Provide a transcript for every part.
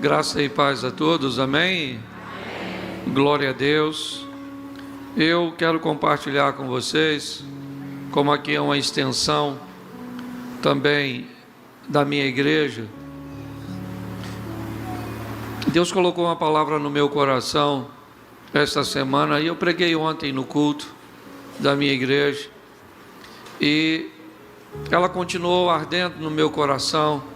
Graça e paz a todos, amém? Glória a Deus. Eu quero compartilhar com vocês, como aqui é uma extensão também da minha igreja, Deus colocou uma palavra no meu coração esta semana, e eu preguei ontem no culto da minha igreja, e ela continuou ardendo no meu coração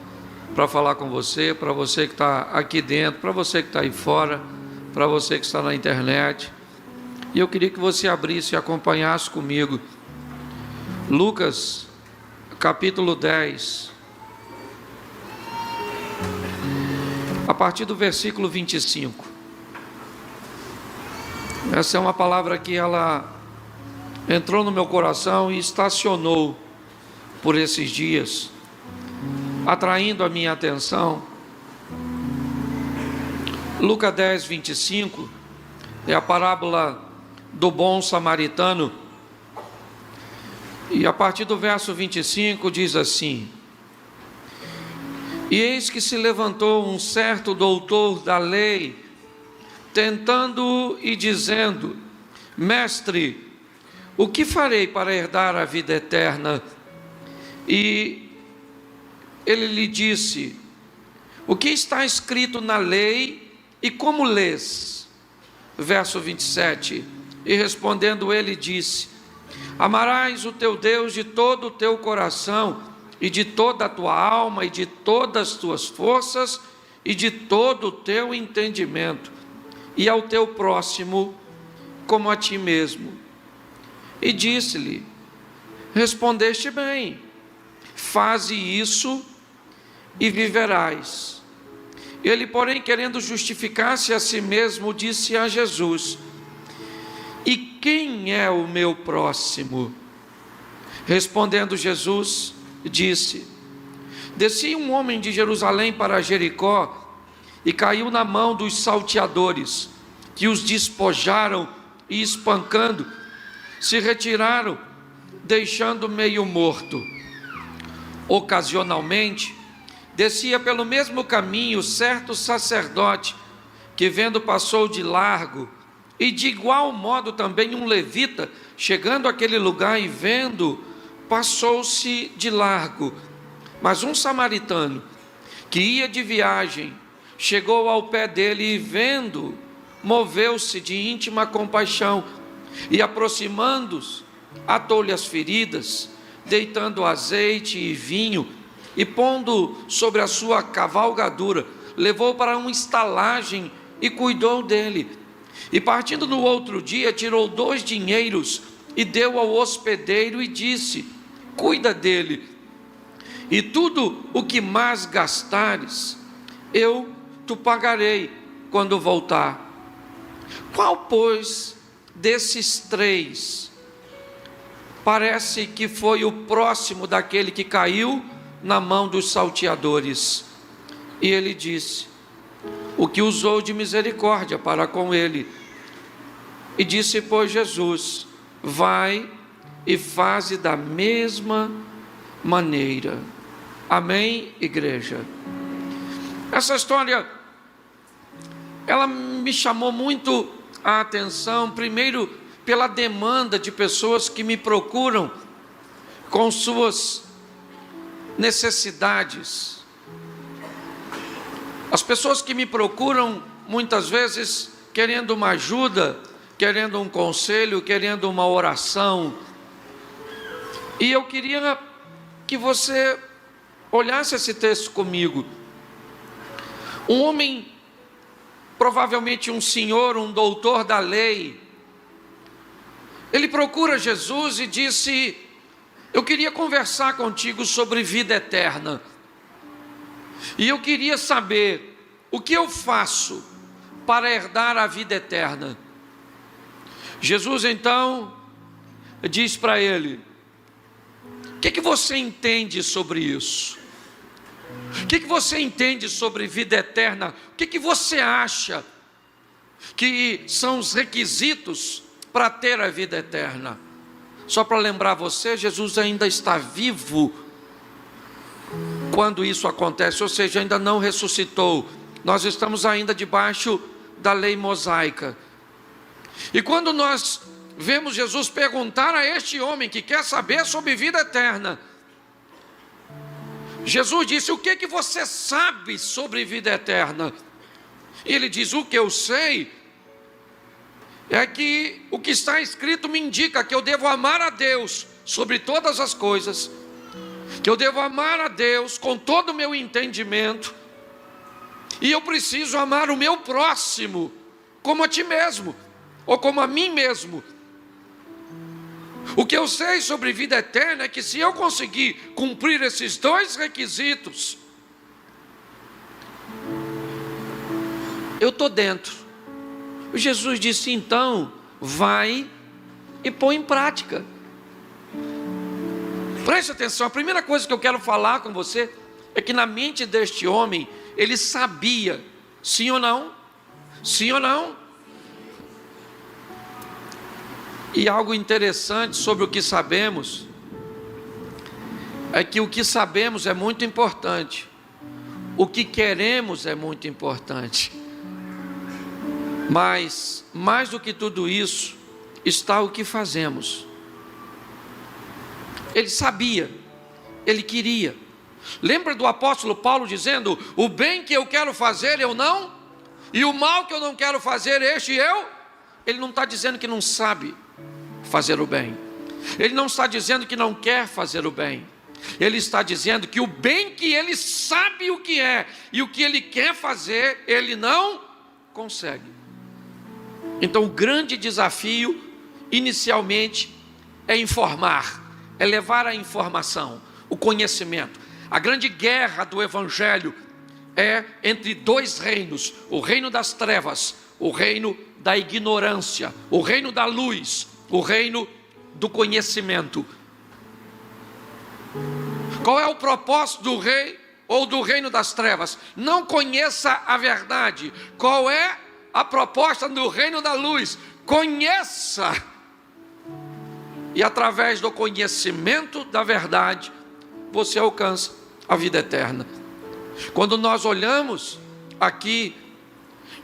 para falar com você, para você que está aqui dentro, para você que está aí fora, para você que está na internet. E eu queria que você abrisse e acompanhasse comigo Lucas capítulo 10, a partir do versículo 25. Essa é uma palavra que ela entrou no meu coração e estacionou por esses dias, atraindo a minha atenção. Lucas 10, 25 é a parábola do bom samaritano, e a partir do verso 25 diz assim: E eis que se levantou um certo doutor da lei, tentando e dizendo: Mestre, o que farei para herdar a vida eterna? E ele lhe disse: O que está escrito na lei e como lês? Verso 27. E respondendo ele disse: Amarás o teu Deus de todo o teu coração, e de toda a tua alma, e de todas as tuas forças, e de todo o teu entendimento, e ao teu próximo como a ti mesmo. E disse-lhe: Respondeste bem, faze isso e viverás. Ele, porém, querendo justificar-se a si mesmo, disse a Jesus: E quem é o meu próximo? Respondendo Jesus, disse: Descia um homem de Jerusalém para Jericó, e caiu na mão dos salteadores, que os despojaram e, espancando, se retiraram, deixando meio morto. Ocasionalmente, descia pelo mesmo caminho certo sacerdote, que vendo passou de largo, e de igual modo também um levita, chegando àquele lugar e vendo, passou-se de largo. Mas um samaritano, que ia de viagem, chegou ao pé dele e vendo, moveu-se de íntima compaixão, e aproximando-se, atou-lhe as feridas, deitando azeite e vinho, e pondo sobre a sua cavalgadura, levou para uma estalagem e cuidou dele. E partindo no outro dia, tirou 2 dinheiros e deu ao hospedeiro e disse: Cuida dele, e tudo o que mais gastares, eu te pagarei quando voltar. Qual, pois, desses 3 parece que foi o próximo daquele que caiu na mão dos salteadores? E ele disse: O que usou de misericórdia para com ele. E disse, pois, Jesus: Vai e faze da mesma maneira. Amém, igreja? Essa história, ela me chamou muito a atenção, primeiro pela demanda de pessoas que me procuram com suas necessidades. As pessoas que me procuram muitas vezes querendo uma ajuda, querendo um conselho, querendo uma oração. E eu queria que você olhasse esse texto comigo. Um homem, provavelmente um senhor, um doutor da lei, ele procura Jesus e disse: Eu queria conversar contigo sobre vida eterna. E eu queria saber o que eu faço para herdar a vida eterna. Jesus então diz para ele: O que você entende sobre isso? O que você entende sobre vida eterna? O que você acha que são os requisitos para ter a vida eterna? Só para lembrar você, Jesus ainda está vivo quando isso acontece, ou seja, ainda não ressuscitou. nós estamos ainda debaixo da lei mosaica. E quando nós vemos Jesus perguntar a este homem que quer saber sobre vida eterna, Jesus disse: o que você sabe sobre vida eterna? E ele diz: o que eu sei é que o que está escrito me indica que eu devo amar a Deus sobre todas as coisas, que eu devo amar a Deus com todo o meu entendimento, e eu preciso amar o meu próximo como a ti mesmo, ou como a mim mesmo. O que eu sei sobre vida eterna é que se eu conseguir cumprir esses dois requisitos, eu estou dentro. Jesus disse: então, vai e põe em prática. Preste atenção, a primeira coisa que eu quero falar com você é que na mente deste homem, ele sabia, sim ou não? Sim ou não? E algo interessante sobre o que sabemos, é que o que sabemos é muito importante, o que queremos é muito importante, mas mais do que tudo isso, está o que fazemos. Ele sabia, ele queria. Lembra do apóstolo Paulo dizendo: o bem que eu quero fazer eu não, e o mal que eu não quero fazer este eu? Ele não está dizendo que não sabe fazer o bem, ele não está dizendo que não quer fazer o bem, ele está dizendo que o bem que ele sabe o que é e o que ele quer fazer, ele não consegue. Então o grande desafio inicialmente é informar, é levar a informação, o conhecimento. A grande guerra do evangelho é entre dois reinos: o reino das trevas, o reino da ignorância, o reino da luz, o reino do conhecimento. Qual é o propósito do rei ou do reino das trevas? Não conheça a verdade. Qual é a proposta do reino da luz? Conheça. E através do conhecimento da verdade, você alcança a vida eterna. Quando nós olhamos aqui,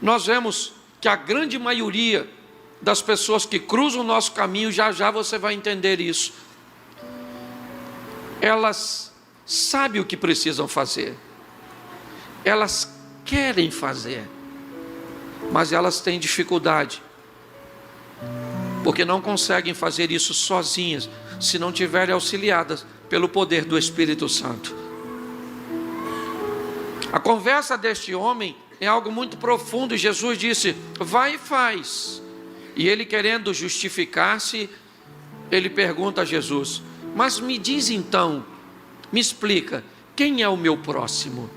nós vemos que a grande maioria das pessoas que cruzam o nosso caminho, já já você vai entender isso, elas sabem o que precisam fazer, elas querem fazer, mas elas têm dificuldade, porque não conseguem fazer isso sozinhas, se não tiverem auxiliadas pelo poder do Espírito Santo. A conversa deste homem é algo muito profundo, e Jesus disse: vai e faz. E ele, querendo justificar-se, ele pergunta a Jesus: mas me diz então, me explica, quem é o meu próximo?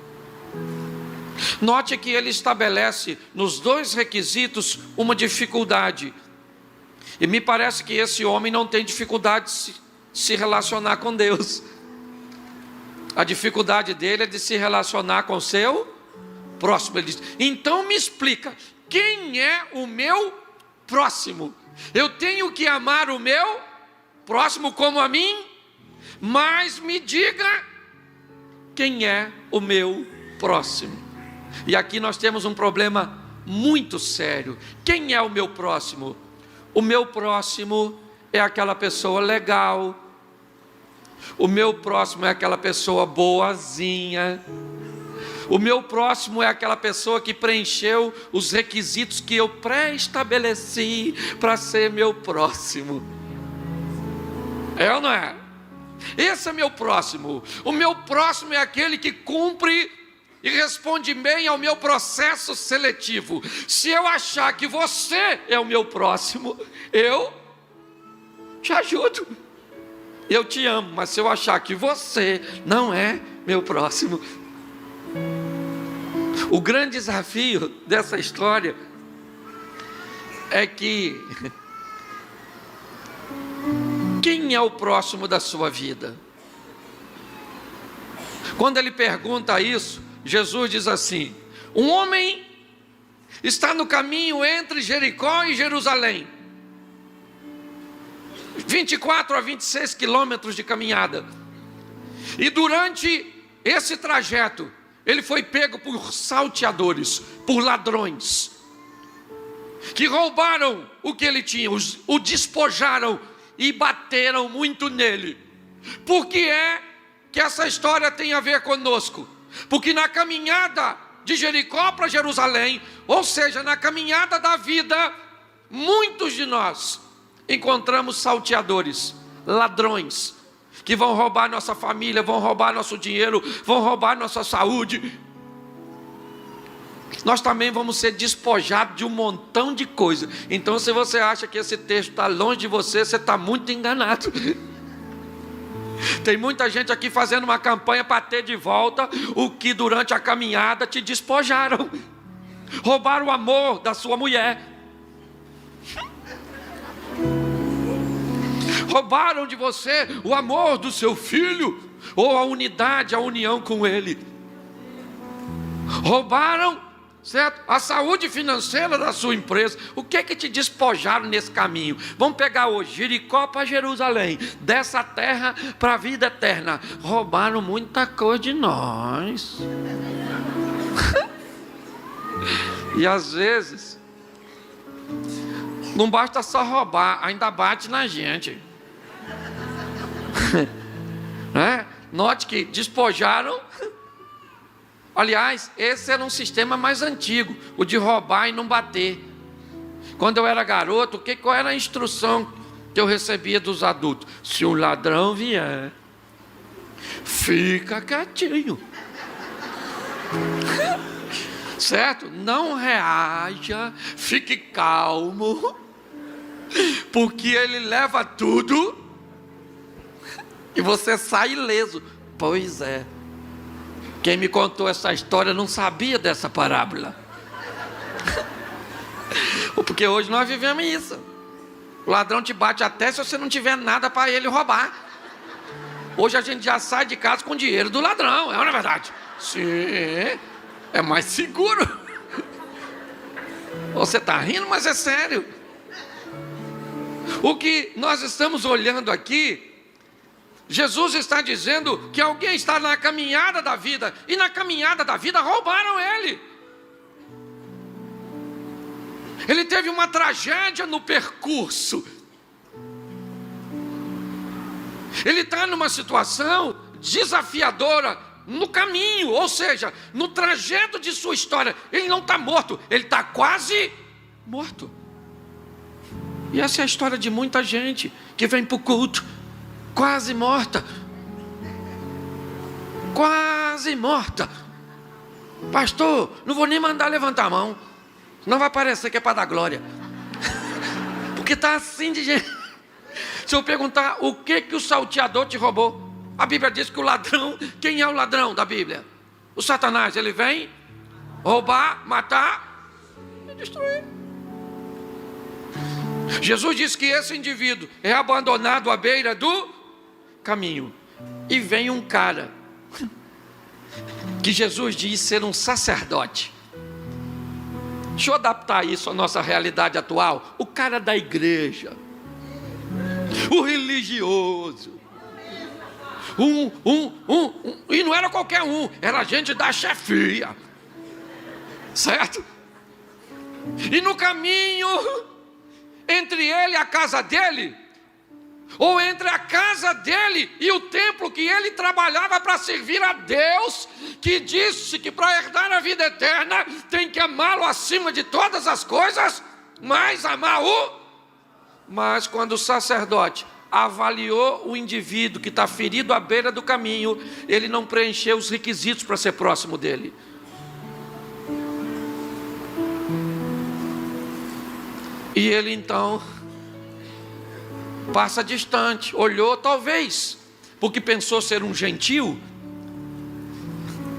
Note que ele estabelece nos dois requisitos uma dificuldade, e me parece que esse homem não tem dificuldade de se relacionar com Deus. A dificuldade dele é de se relacionar com o seu próximo. Ele diz: então me explica, quem é o meu próximo? Eu tenho que amar o meu próximo como a mim, mas me diga quem é o meu próximo. E aqui nós temos um problema muito sério. Quem é o meu próximo? O meu próximo é aquela pessoa legal, o meu próximo é aquela pessoa boazinha, o meu próximo é aquela pessoa que preencheu os requisitos que eu pré-estabeleci para ser meu próximo. É ou não é? Esse é meu próximo. O meu próximo é aquele que cumpre e responde bem ao meu processo seletivo. Se eu achar que você é o meu próximo, eu te ajudo, eu te amo. Mas se eu achar que você não é meu próximo, o grande desafio dessa história é que quem é o próximo da sua vida? Quando ele pergunta isso, Jesus diz assim: um homem está no caminho entre Jericó e Jerusalém, 24 a 26 quilômetros de caminhada, e durante esse trajeto ele foi pego por salteadores, por ladrões, que roubaram o que ele tinha, o despojaram e bateram muito nele. Por que é que essa história tem a ver conosco? Porque na caminhada de Jericó para Jerusalém, ou seja, na caminhada da vida, muitos de nós encontramos salteadores, ladrões, que vão roubar nossa família, vão roubar nosso dinheiro, vão roubar nossa saúde. Nós também vamos ser despojados de um montão de coisa. Então, se você acha que esse texto está longe de você, você está muito enganado. Tem muita gente aqui fazendo uma campanha para ter de volta o que durante a caminhada te despojaram. Roubaram o amor da sua mulher. Roubaram de você o amor do seu filho, ou a unidade, a união com ele. Roubaram, certo? A saúde financeira da sua empresa. O que que te despojaram nesse caminho? Vamos pegar hoje, Jericó para Jerusalém, dessa terra para a vida eterna. Roubaram muita coisa de nós. E às vezes não basta só roubar, ainda bate na gente. Note que despojaram. Aliás, esse era um sistema mais antigo, o de roubar e não bater. Quando eu era garoto, qual era a instrução que eu recebia dos adultos? Se um ladrão vier, fica quietinho. Certo? Não reaja, fique calmo, porque ele leva tudo e você sai ileso. Pois é. Quem me contou essa história não sabia dessa parábola. Porque hoje nós vivemos isso. O ladrão te bate até se você não tiver nada para ele roubar. Hoje a gente já sai de casa com o dinheiro do ladrão, é ou não é verdade? Sim, é mais seguro. Você está rindo, mas é sério. O que nós estamos olhando aqui, Jesus está dizendo que alguém está na caminhada da vida, e na caminhada da vida roubaram ele. Ele teve uma tragédia no percurso. Ele está numa situação desafiadora no caminho, ou seja, no trajeto de sua história. Ele não está morto, ele está quase morto. E essa é a história de muita gente que vem para o culto quase morta. Quase morta. Pastor, não vou nem mandar levantar a mão, não vai parecer que é para dar glória. Porque está assim de gente. Se eu perguntar o que o salteador te roubou, a Bíblia diz que o ladrão, quem é o ladrão da Bíblia? O Satanás. Ele vem roubar, matar e destruir. Jesus disse que esse indivíduo é abandonado à beira do caminho. E vem um cara que Jesus diz ser um sacerdote. Deixa eu adaptar isso à nossa realidade atual. O cara da igreja, o religioso, e não era qualquer um, era gente da chefia, certo? E no caminho entre ele e a casa dele, ou entre a casa dele e o templo que ele trabalhava para servir a Deus, que disse que para herdar a vida eterna tem que amá-lo acima de todas as coisas, mas amar Mas quando o sacerdote avaliou o indivíduo que está ferido à beira do caminho, ele não preencheu os requisitos para ser próximo dele. E ele então passa distante, olhou talvez, porque pensou ser um gentil,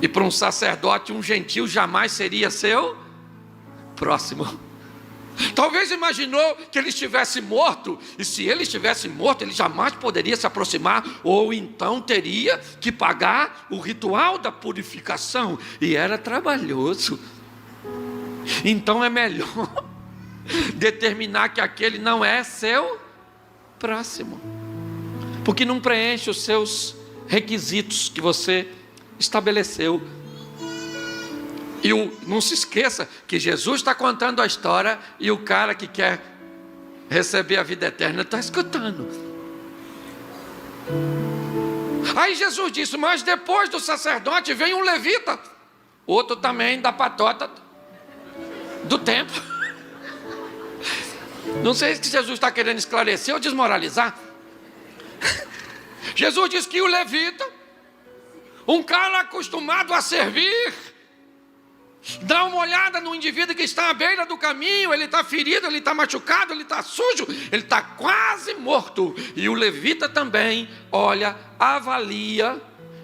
e para um sacerdote um gentil jamais seria seu próximo. Talvez imaginou que ele estivesse morto, e se ele estivesse morto, ele jamais poderia se aproximar, ou então teria que pagar o ritual da purificação, e era trabalhoso. Então é melhor determinar que aquele não é seu próximo, porque não preenche os seus requisitos que você estabeleceu. Não se esqueça que Jesus está contando a história e o cara que quer receber a vida eterna está escutando. Aí Jesus disse: mas depois do sacerdote vem um levita, outro também da patota do templo. Não sei se Jesus está querendo esclarecer ou desmoralizar. Jesus disse que o levita, um cara acostumado a servir, dá uma olhada no indivíduo que está à beira do caminho, ele está ferido, ele está machucado, ele está sujo, ele está quase morto. E o levita também olha, avalia,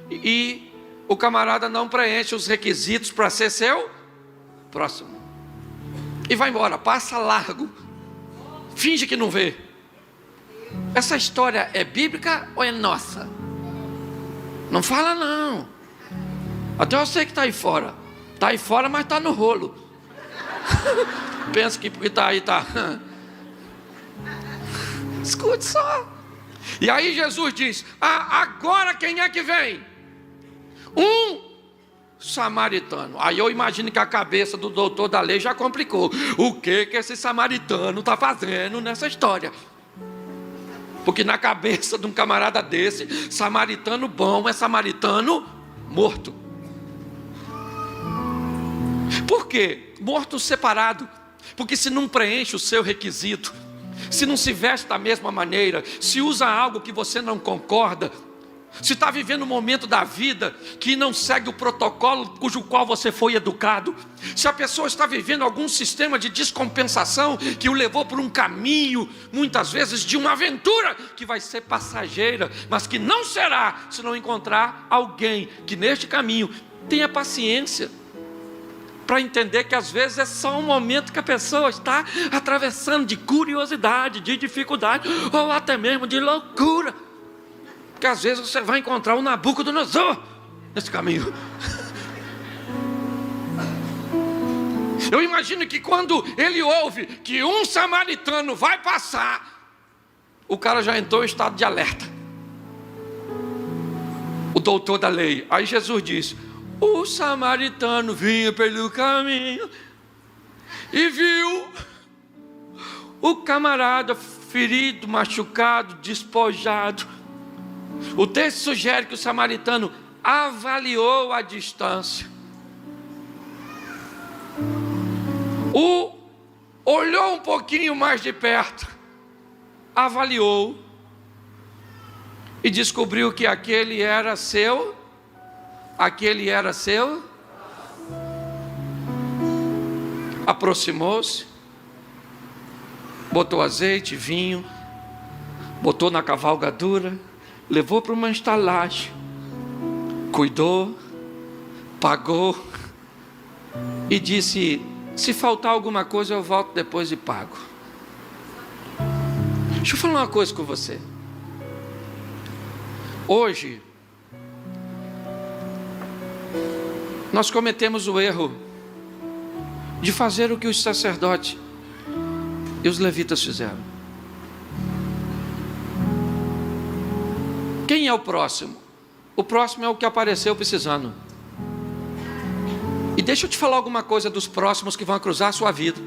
e o camarada não preenche os requisitos para ser seu próximo. E vai embora, passa largo, finge que não vê. Essa história é bíblica ou é nossa? Não fala não. Até você que está aí fora. Está aí fora, mas está no rolo. Pensa que porque está aí, está. Escute só. E aí Jesus diz: agora quem é que vem? Um samaritano. Aí eu imagino que a cabeça do doutor da lei já complicou. O que esse samaritano está fazendo nessa história? Porque na cabeça de um camarada desse, samaritano bom é samaritano morto. Por quê? Morto separado. Porque se não preenche o seu requisito, se não se veste da mesma maneira, se usa algo que você não concorda, se está vivendo um momento da vida que não segue o protocolo cujo qual você foi educado, se a pessoa está vivendo algum sistema de descompensação que o levou por um caminho, muitas vezes de uma aventura que vai ser passageira, mas que não será se não encontrar alguém que neste caminho tenha paciência para entender que às vezes é só um momento que a pessoa está atravessando de curiosidade, de dificuldade, ou até mesmo de loucura. Porque às vezes você vai encontrar um Nabucodonosor nesse caminho. Eu imagino que quando ele ouve que um samaritano vai passar, o cara já entrou em estado de alerta. O doutor da lei. Aí Jesus diz: o samaritano vinha pelo caminho e viu o camarada ferido, machucado, despojado. O texto sugere que o samaritano avaliou a distância, olhou um pouquinho mais de perto, avaliou e descobriu que aquele era seu. Aproximou-se, botou azeite, vinho, botou na cavalgadura, levou para uma estalagem, cuidou, pagou e disse: se faltar alguma coisa eu volto depois e pago. Deixa eu falar uma coisa com você. Hoje nós cometemos o erro de fazer o que os sacerdotes e os levitas fizeram. Quem é o próximo? O próximo é o que apareceu precisando. E deixa eu te falar alguma coisa dos próximos que vão cruzar a sua vida,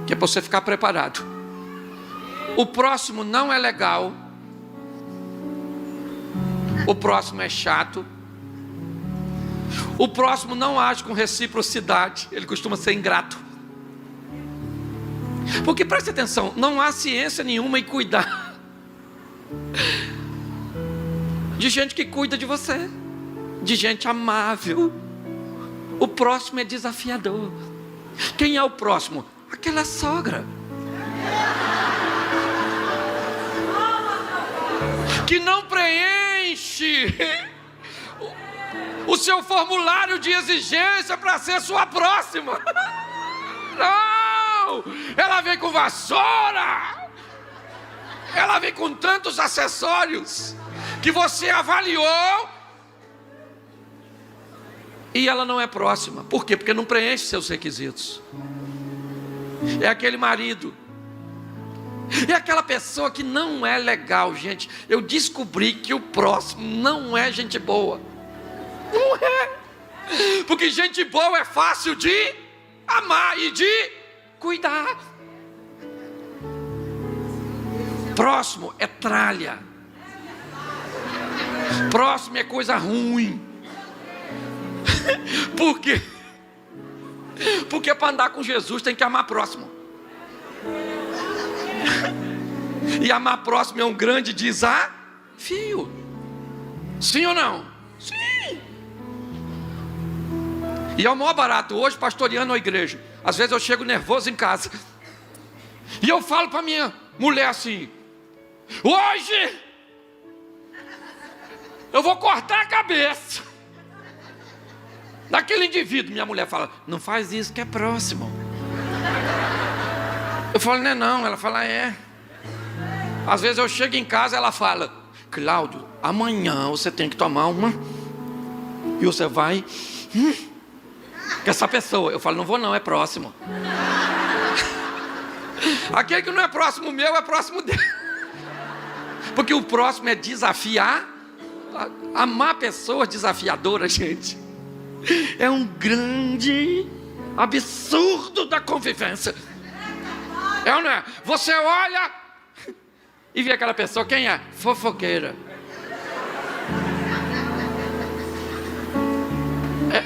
que é para você ficar preparado. O próximo não é legal. O próximo é chato. O próximo não age com reciprocidade, ele costuma ser ingrato. Porque preste atenção, não há ciência nenhuma em cuidar de gente que cuida de você, de gente amável. O próximo é desafiador. Quem é o próximo? Aquela sogra que não preenche o seu formulário de exigência para ser sua próxima. Não! Ela vem com vassoura, ela vem com tantos acessórios que você avaliou e ela não é próxima. Por quê? Porque não preenche seus requisitos. É aquele marido, é aquela pessoa que não é legal, gente. Eu descobri que o próximo não é gente boa. Não é. Porque gente boa é fácil de amar e de cuidar. Próximo é tralha. Próximo é coisa ruim. Por quê? Porque para andar com Jesus tem que amar próximo. E amar próximo é um grande desafio. Sim ou não? Sim. E é o maior barato hoje pastoreando a igreja. Às vezes eu chego nervoso em casa e eu falo para minha mulher assim: hoje eu vou cortar a cabeça daquele indivíduo. Minha mulher fala: não faz isso que é próximo. Eu falo: não é não. Ela fala: é. Às vezes eu chego em casa e ela fala: Cláudio, amanhã você tem que tomar uma e você vai com essa pessoa. Eu falo: não vou não, é próximo. Aquele que não é próximo meu é próximo dele. Porque o próximo é desafiar. Amar pessoas desafiadoras, gente, é um grande absurdo da convivência. É ou não é? Você olha e vê aquela pessoa, quem é? Fofoqueira.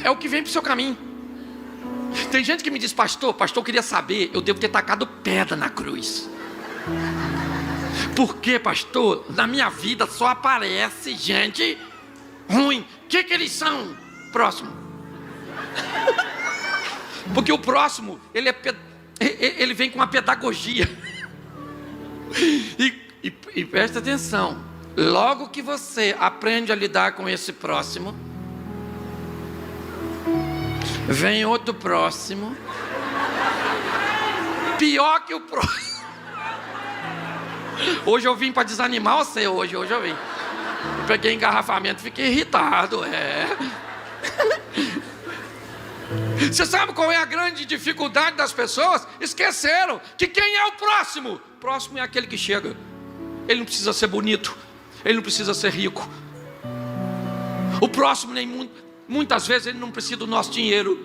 É o que vem para o seu caminho. Tem gente que me diz: pastor, eu queria saber, eu devo ter tacado pedra na cruz. Por que, pastor? Na minha vida só aparece gente ruim. O que eles são? Próximo. Porque o próximo, ele vem com uma pedagogia. E presta atenção: logo que você aprende a lidar com esse próximo, vem outro próximo, pior que o próximo. Hoje eu vim para desanimar você. Hoje eu vim. Eu peguei engarrafamento, fiquei irritado. Você sabe qual é a grande dificuldade das pessoas? Esqueceram que quem é o próximo? O próximo é aquele que chega. Ele não precisa ser bonito, ele não precisa ser rico. O próximo, muitas vezes, ele não precisa do nosso dinheiro.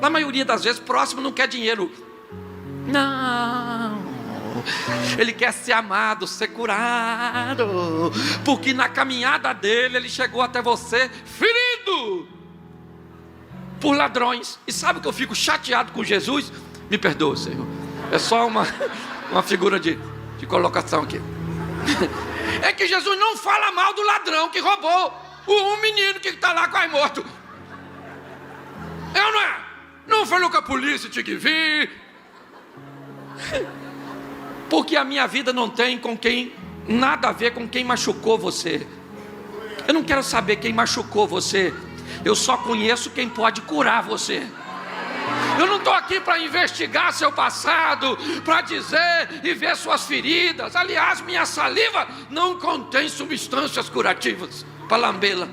Na maioria das vezes, o próximo não quer dinheiro. Não. Ele quer ser amado, ser curado. Porque na caminhada dele, ele chegou até você ferido por ladrões. E sabe que eu fico chateado com Jesus? Me perdoa, Senhor. É só uma figura de colocação aqui. É que Jesus não fala mal do ladrão que roubou um menino que está lá quase morto. É ou não é? Não falou que a polícia tinha que vir. Porque a minha vida não tem nada a ver com quem machucou você. Eu não quero saber quem machucou você. Eu só conheço quem pode curar você. Eu não estou aqui para investigar seu passado, para dizer e ver suas feridas. Aliás, minha saliva não contém substâncias curativas para lambê-la,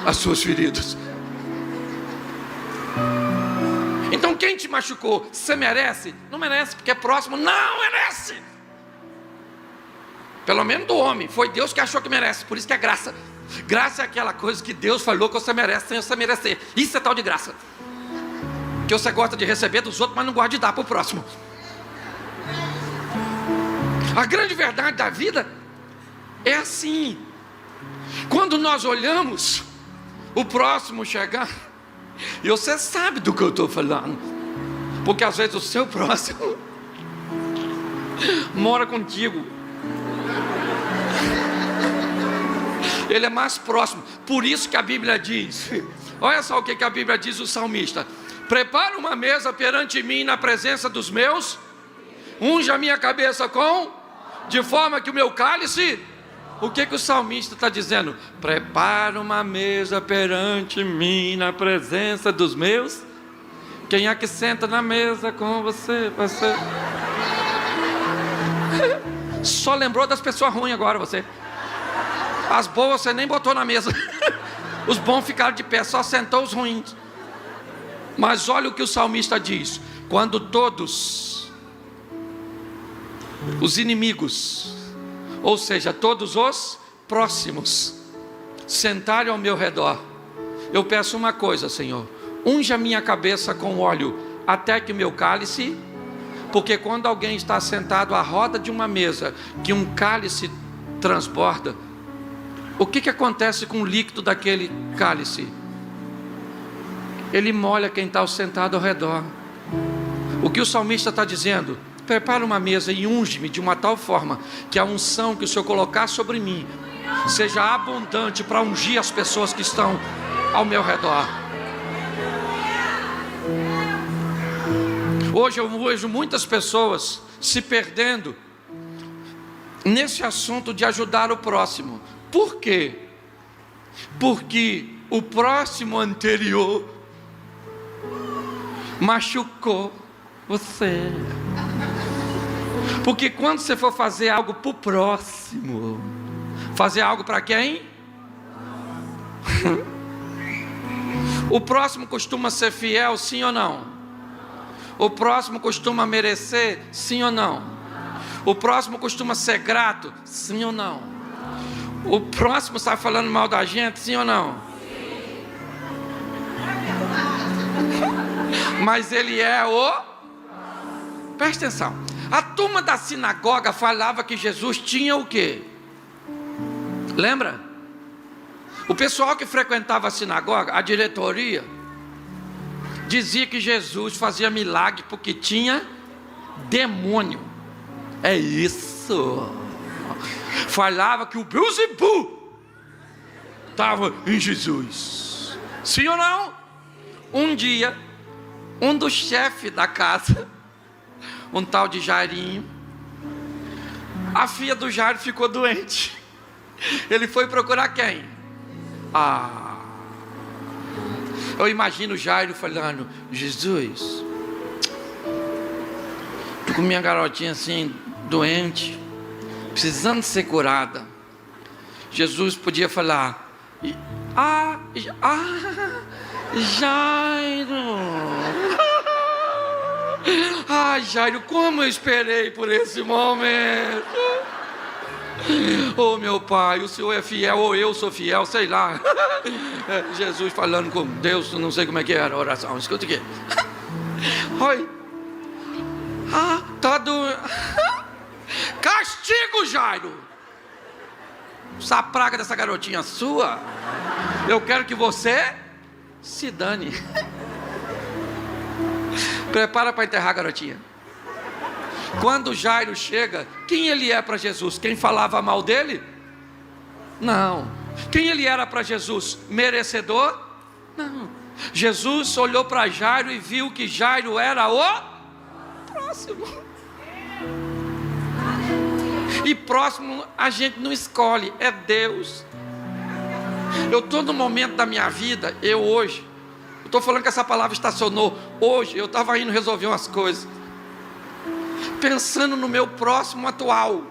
as suas feridas. Então quem te machucou, você merece? Não merece, porque é próximo. Não merece. Pelo menos do homem. Foi Deus que achou que merece. Por isso que é graça. Graça é aquela coisa que Deus falou que você merece sem você merecer. Isso é tal de graça. Que você gosta de receber dos outros, mas não gosta de dar para o próximo. A grande verdade da vida é assim. Quando nós olhamos o próximo chegar, e você sabe do que eu estou falando, porque às vezes o seu próximo mora contigo. Ele é mais próximo. Por isso que a Bíblia diz, olha só o que a Bíblia diz, o salmista: prepara uma mesa perante mim na presença dos meus, unge a minha cabeça de forma que o meu cálice. O que o salmista está dizendo? Prepara uma mesa perante mim na presença dos meus. Quem é que senta na mesa com você? Só lembrou das pessoas ruins agora você. As boas você nem botou na mesa. Os bons ficaram de pé, só sentou os ruins. Mas olha o que o salmista diz: quando todos os inimigos, ou seja, todos os próximos, sentarem ao meu redor, Eu peço uma coisa, Senhor: unja minha cabeça com óleo, até que meu cálice... Porque quando alguém está sentado à roda de uma mesa, que um cálice transborda, o que acontece com o líquido daquele cálice? Ele molha quem está sentado ao redor. O que o salmista está dizendo? Prepara uma mesa e unge-me de uma tal forma que a unção que o Senhor colocar sobre mim seja abundante para ungir as pessoas que estão ao meu redor. Hoje eu vejo muitas pessoas se perdendo nesse assunto de ajudar o próximo. Por quê? Porque o próximo anterior machucou você. Porque quando você for fazer algo para o próximo, fazer algo para quem? O próximo costuma ser fiel, sim ou não? O próximo costuma merecer, sim ou não? O próximo costuma ser grato, sim ou não? O próximo está falando mal da gente, sim ou não? Sim. Mas ele é o... Presta atenção. A turma da sinagoga falava que Jesus tinha o quê? Lembra? O pessoal que frequentava a sinagoga, a diretoria, dizia que Jesus fazia milagre porque tinha demônio. É isso. Falava que o Beelzebub estava em Jesus. Sim ou não? Um dia, um dos chefes da casa, um tal de Jairinho, a filha do Jairo ficou doente. Ele foi procurar quem? Eu imagino o Jairo falando: Jesus, estou com minha garotinha assim, doente, precisando ser curada. Jesus podia falar: Jairo. Jairo, como eu esperei por esse momento. Oh meu pai, o Senhor é fiel, ou eu sou fiel, sei lá. Jesus falando com Deus, não sei como é que era a oração. Escuta aqui. Oi. Tá doendo. Castigo, Jairo. Essa praga dessa garotinha sua, eu quero que você se dane. Prepara para enterrar a garotinha. Quando Jairo chega, quem ele é para Jesus? Quem falava mal dele? Não. Quem ele era para Jesus? Merecedor? Não. Jesus olhou para Jairo e viu que Jairo era o próximo. E próximo a gente não escolhe, é Deus. Eu estou no momento da minha vida, hoje, eu estou falando que essa palavra estacionou. Hoje eu estava indo resolver umas coisas, pensando no meu próximo atual.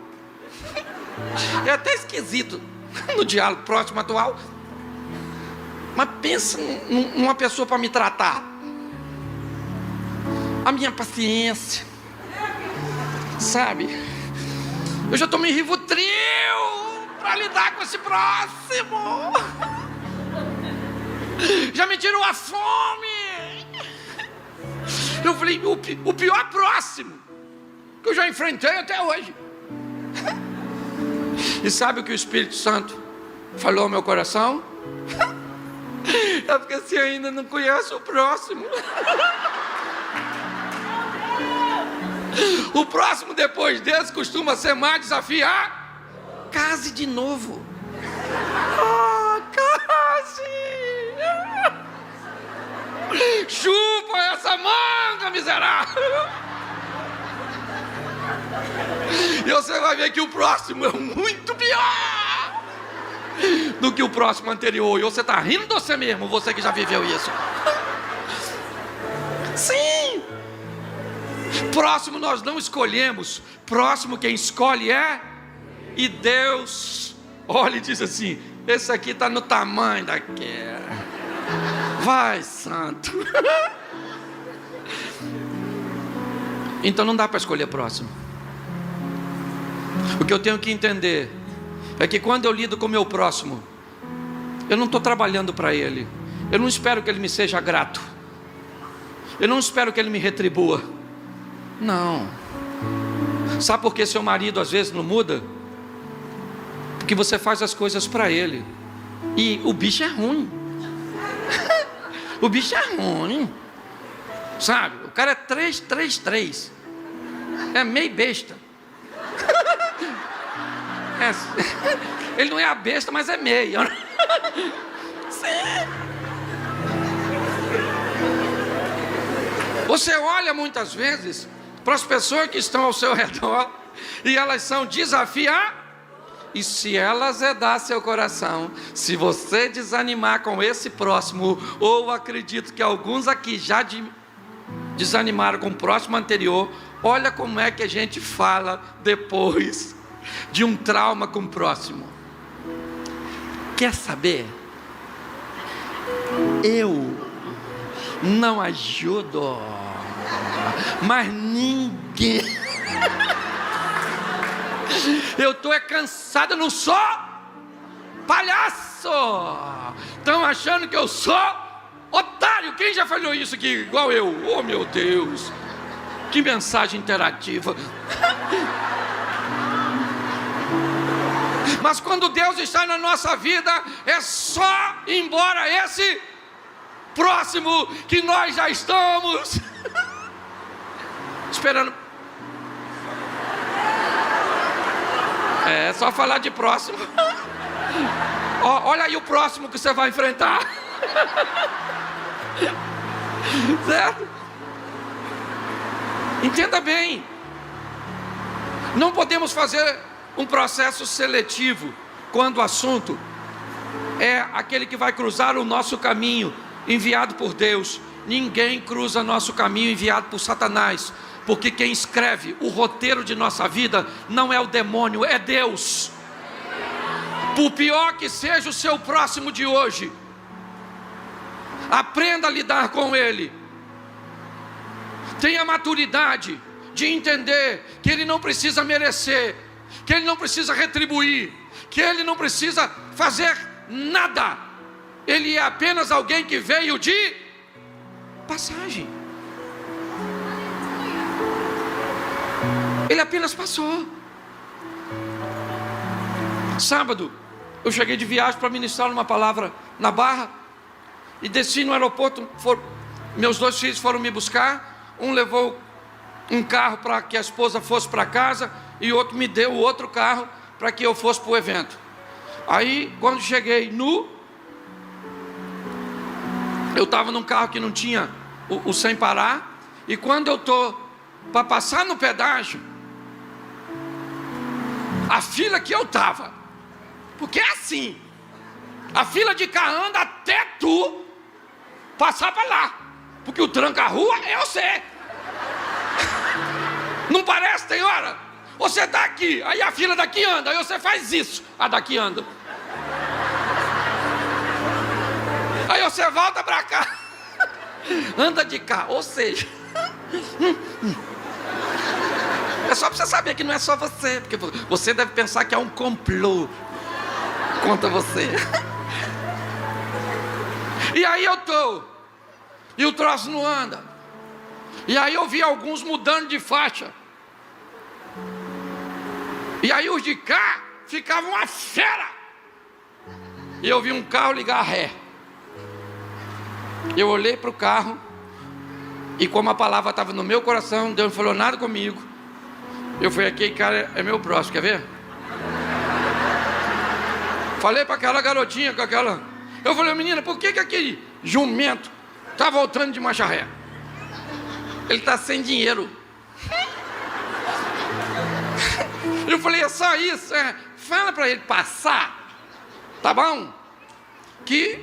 É até esquisito no diálogo próximo atual, mas pensa numa pessoa para me tratar, a minha paciência, sabe? Eu já tomei Rivotril para lidar com esse próximo. Já me tirou a fome. Eu falei, o pior próximo que eu já enfrentei até hoje. E sabe o que o Espírito Santo falou ao meu coração? É porque você ainda não conhece o próximo. O próximo depois desse costuma ser mais desafiar. Case de novo. Case. Chupa essa manga, miserável. E você vai ver que o próximo é muito pior do que o próximo anterior. E você está rindo de você mesmo, você que já viveu isso. Sim. Próximo nós não escolhemos. Próximo quem escolhe é. E Deus olha e diz assim: esse aqui está no tamanho daquela. Vai, santo. Então não dá para escolher próximo. O que eu tenho que entender é que quando eu lido com o meu próximo, eu não estou trabalhando para ele, Eu não espero que ele me seja grato. Eu não espero que ele me retribua. Não. Sabe por que seu marido às vezes não muda? Porque você faz as coisas para ele. E o bicho é ruim. O bicho é ruim. Sabe? O cara é 333. É meio besta. Ele não é a besta, mas é meio. Você olha muitas vezes para as pessoas que estão ao seu redor e elas são desafiadas. E se ela azedar seu coração, se você desanimar com esse próximo, ou acredito que alguns aqui já desanimaram com o próximo anterior, olha como é que a gente fala depois de um trauma com o próximo. Quer saber? Eu não ajudo, mas ninguém. Eu estou cansado, não sou palhaço. Estão achando que eu sou otário. Quem já falou isso aqui igual eu? Oh meu Deus, que mensagem interativa. Mas quando Deus está na nossa vida, é só ir embora esse próximo que nós já estamos esperando. É só falar de próximo. Olha aí o próximo que você vai enfrentar. Certo? Entenda bem. Não podemos fazer um processo seletivo quando o assunto é aquele que vai cruzar o nosso caminho enviado por Deus. Ninguém cruza nosso caminho enviado por Satanás, porque quem escreve o roteiro de nossa vida não é o demônio, é Deus. Por pior que seja o seu próximo de hoje, aprenda a lidar com ele. Tenha maturidade de entender que ele não precisa merecer, que ele não precisa retribuir, que ele não precisa fazer nada. Ele é apenas alguém que veio de passagem. Ele apenas passou. Sábado, eu cheguei de viagem para ministrar uma palavra na Barra e desci no aeroporto. Meus 2 filhos foram me buscar. Um levou um carro para que a esposa fosse para casa e o outro me deu outro carro para que eu fosse para o evento. Aí, quando cheguei eu estava num carro que não tinha o sem parar, e quando eu estou para passar no pedágio, a fila que eu estava, porque é assim, a fila de cá anda até tu passar para lá, porque o tranca-rua é você. Não parece, tem hora? Você está aqui, aí a fila daqui anda, aí você faz isso, a daqui anda. Aí você volta para cá, anda de cá, ou seja, é só para você saber que não é só você, porque você deve pensar que é um complô contra você. E aí eu estou, e o troço não anda. E aí eu vi alguns mudando de faixa. E aí os de cá ficavam uma fera. E eu vi um carro ligar ré. Eu olhei para o carro, e como a palavra estava no meu coração, Deus não falou nada comigo. Eu falei, aquele cara é meu próximo, quer ver? Falei para aquela garotinha, eu falei, menina, por que aquele jumento está voltando de marcha ré? Ele está sem dinheiro. Eu falei, é só isso, fala para ele passar, tá bom? Que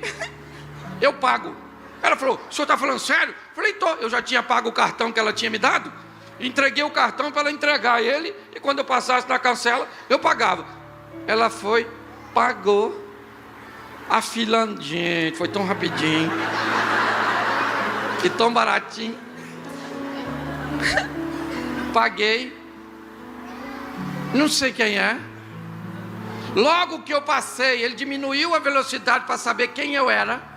eu pago. Ela falou, o senhor está falando sério? Eu falei, tô. Eu já tinha pago o cartão que ela tinha me dado, entreguei o cartão para ela entregar a ele, e quando eu passasse na cancela, eu pagava. Ela foi, pagou, a fila, gente, foi tão rapidinho, e tão baratinho. Paguei, não sei quem é. Logo que eu passei, ele diminuiu a velocidade para saber quem eu era.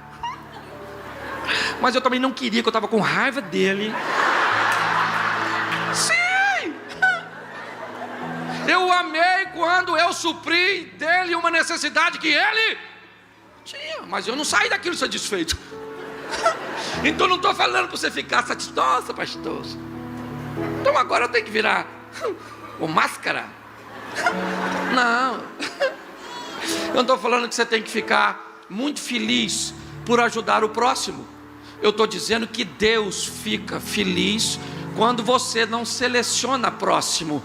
Mas eu também não queria, que eu estava com raiva dele. Sim! Eu amei quando eu supri dele uma necessidade que ele tinha, mas eu não saí daquilo satisfeito. Então não estou falando para você ficar satisfeito. Nossa, pastor, então agora eu tenho que virar o máscara? Não. Eu não estou falando que você tem que ficar muito feliz por ajudar o próximo. Eu estou dizendo que Deus fica feliz quando você não seleciona próximo,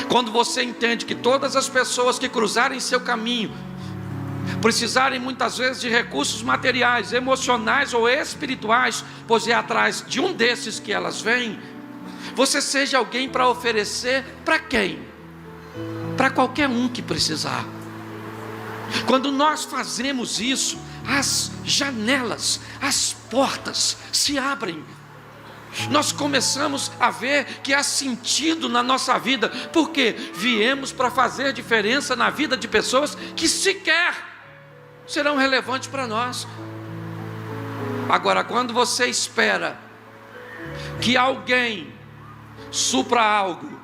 quando você entende que todas as pessoas que cruzarem seu caminho precisarem muitas vezes de recursos materiais, emocionais ou espirituais, pois é atrás de um desses que elas vêm, você seja alguém para oferecer para quem? Para qualquer um que precisar. Quando nós fazemos isso, as janelas, as portas se abrem. Nós começamos a ver que há sentido na nossa vida, porque viemos para fazer diferença na vida de pessoas que sequer serão relevantes para nós. Agora, quando você espera que alguém supra algo,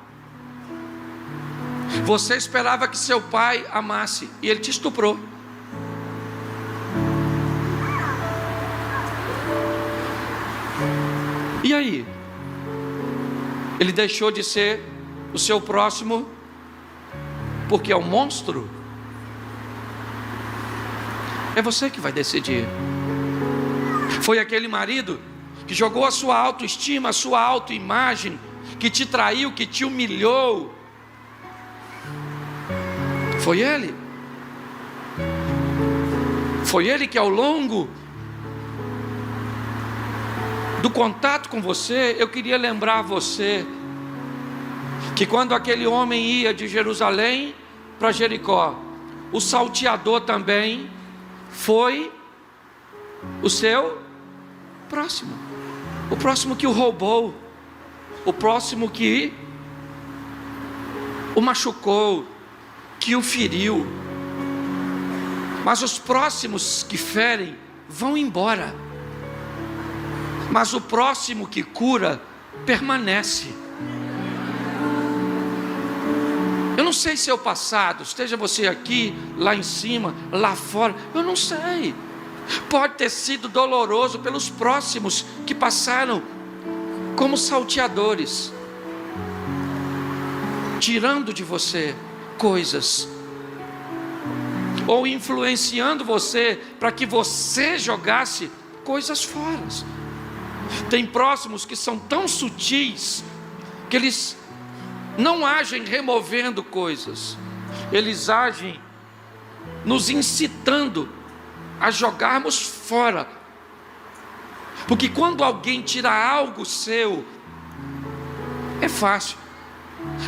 você esperava que seu pai amasse e ele te estuprou. E aí? Ele deixou de ser o seu próximo porque é um monstro? É você que vai decidir. Foi aquele marido que jogou a sua autoestima, a sua autoimagem, que te traiu, que te humilhou. Foi ele. Foi ele que ao longo do contato com você, eu queria lembrar você que quando aquele homem ia de Jerusalém para Jericó, o salteador também foi o seu próximo, o próximo que o roubou, o próximo que o machucou, que o feriu. Mas os próximos que ferem vão embora, mas o próximo que cura permanece. Eu não sei seu passado, esteja você aqui, lá em cima, lá fora, eu não sei. Pode ter sido doloroso pelos próximos que passaram como salteadores, tirando de você coisas, ou influenciando você para que você jogasse coisas fora. Tem próximos que são tão sutis que eles não agem removendo coisas, eles agem nos incitando a jogarmos fora. Porque quando alguém tira algo seu, é fácil.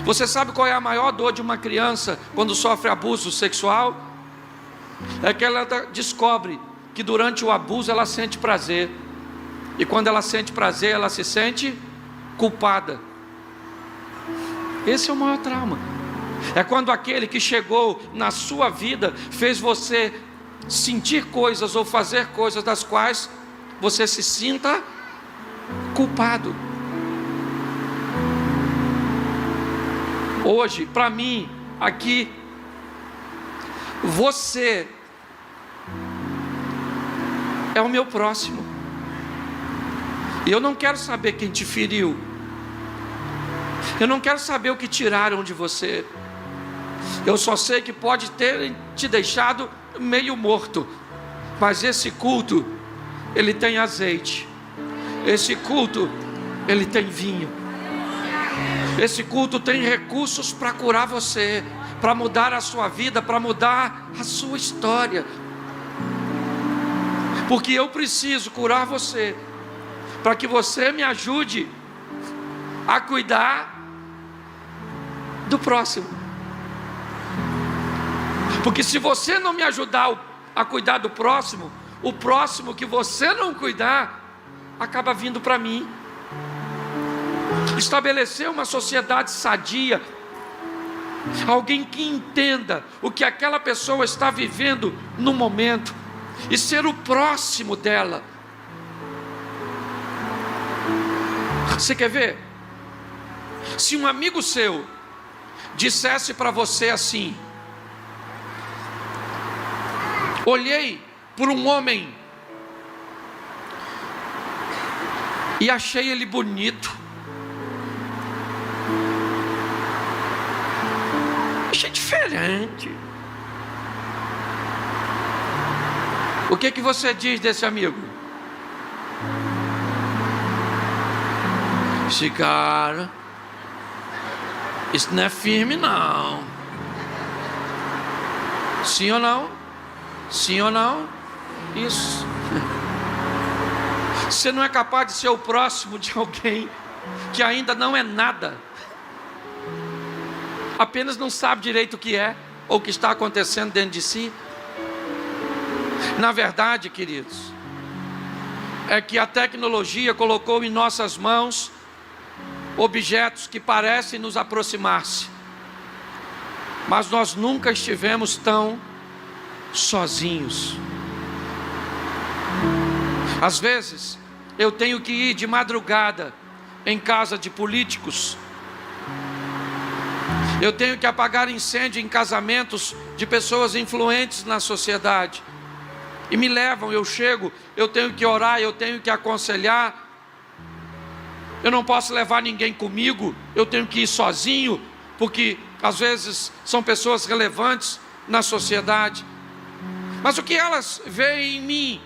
Você sabe qual é a maior dor de uma criança quando sofre abuso sexual? É que ela descobre que durante o abuso ela sente prazer, e quando ela sente prazer, ela se sente culpada. Esse é o maior trauma. É quando aquele que chegou na sua vida fez você sentir coisas ou fazer coisas das quais você se sinta culpado. Hoje, para mim, aqui, você é o meu próximo. E eu não quero saber quem te feriu. Eu não quero saber o que tiraram de você. Eu só sei que pode ter te deixado meio morto. Mas esse culto, ele tem azeite. Esse culto, ele tem vinho. Esse culto tem recursos para curar você, para mudar a sua vida, para mudar a sua história. Porque eu preciso curar você, para que você me ajude a cuidar do próximo. Porque se você não me ajudar a cuidar do próximo, o próximo que você não cuidar, acaba vindo para mim. Estabelecer uma sociedade sadia, alguém que entenda o que aquela pessoa está vivendo no momento, e ser o próximo dela, Você quer ver? Se um amigo seu dissesse para você assim: olhei por um homem e achei ele bonito, achei diferente. O que você diz desse amigo? Esse cara, isso não é firme não. Sim ou não? Sim ou não? Isso. Você não é capaz de ser o próximo de alguém que ainda não é nada, apenas não sabe direito o que é ou o que está acontecendo dentro de si. Na verdade, queridos, é que a tecnologia colocou em nossas mãos objetos que parecem nos aproximar-se, mas nós nunca estivemos tão sozinhos. Às vezes eu tenho que ir de madrugada em casa de políticos, eu tenho que apagar incêndio em casamentos de pessoas influentes na sociedade, e me levam, eu chego, eu tenho que orar, eu tenho que aconselhar. Eu não posso levar ninguém comigo, eu tenho que ir sozinho, porque às vezes são pessoas relevantes na sociedade. Mas o que elas veem em mim?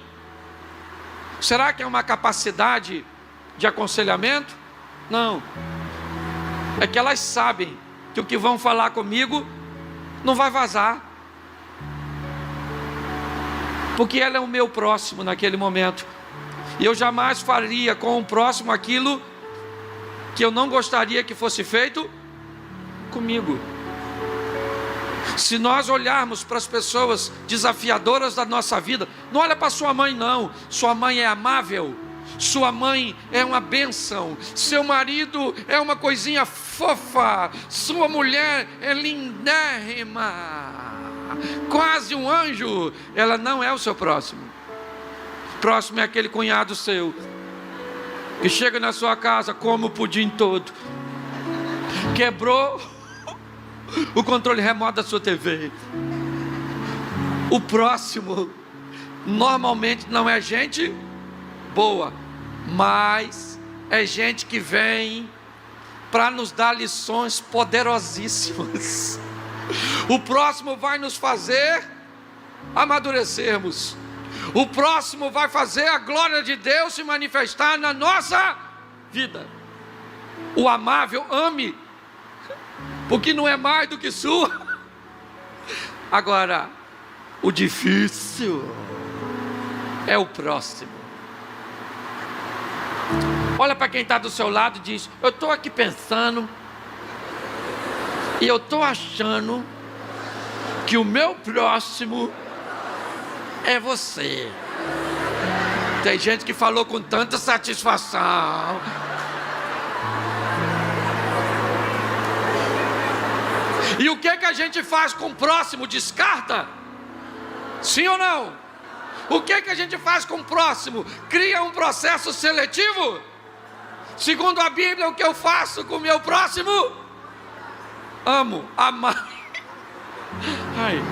Será que é uma capacidade de aconselhamento? Não. É que elas sabem que o que vão falar comigo não vai vazar, porque ela é o meu próximo naquele momento, e eu jamais faria com o próximo aquilo que eu não gostaria que fosse feito comigo. Se nós olharmos para as pessoas desafiadoras da nossa vida, não olha para sua mãe não, sua mãe é amável, sua mãe é uma bênção, seu marido é uma coisinha fofa, sua mulher é lindérrima, quase um anjo. Ela não é o seu próximo. Próximo é aquele cunhado seu que chega na sua casa, come o pudim todo, quebrou o controle remoto da sua TV. O próximo normalmente não é gente boa, mas é gente que vem para nos dar lições poderosíssimas. O próximo vai nos fazer amadurecermos. O próximo vai fazer a glória de Deus se manifestar na nossa vida. O amável ame, porque não é mais do que sua. Agora, o difícil é o próximo. Olha para quem está do seu lado e diz: eu estou aqui pensando, e eu estou achando que o meu próximo é você. Tem gente que falou com tanta satisfação. E o que a gente faz com o próximo? Descarta? Sim ou não? O que a gente faz com o próximo? Cria um processo seletivo? Segundo a Bíblia, o que eu faço com o meu próximo? Amo, amar. Ai.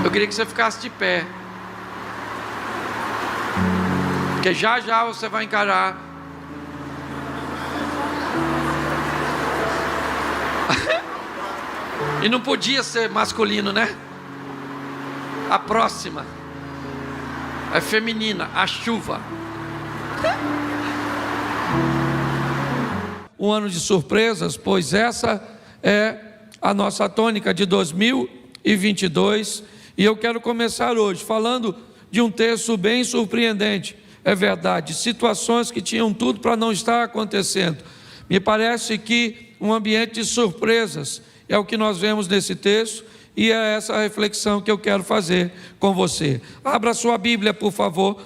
Eu queria que você ficasse de pé, porque já já você vai encarar e não podia ser masculino, né? A próxima é feminina, a chuva. Um ano de surpresas, pois essa é a nossa tônica de 2022. E eu quero começar hoje falando de um texto bem surpreendente. É verdade, situações que tinham tudo para não estar acontecendo. Me parece que um ambiente de surpresas é o que nós vemos nesse texto, e é essa a reflexão que eu quero fazer com você. Abra sua Bíblia, por favor,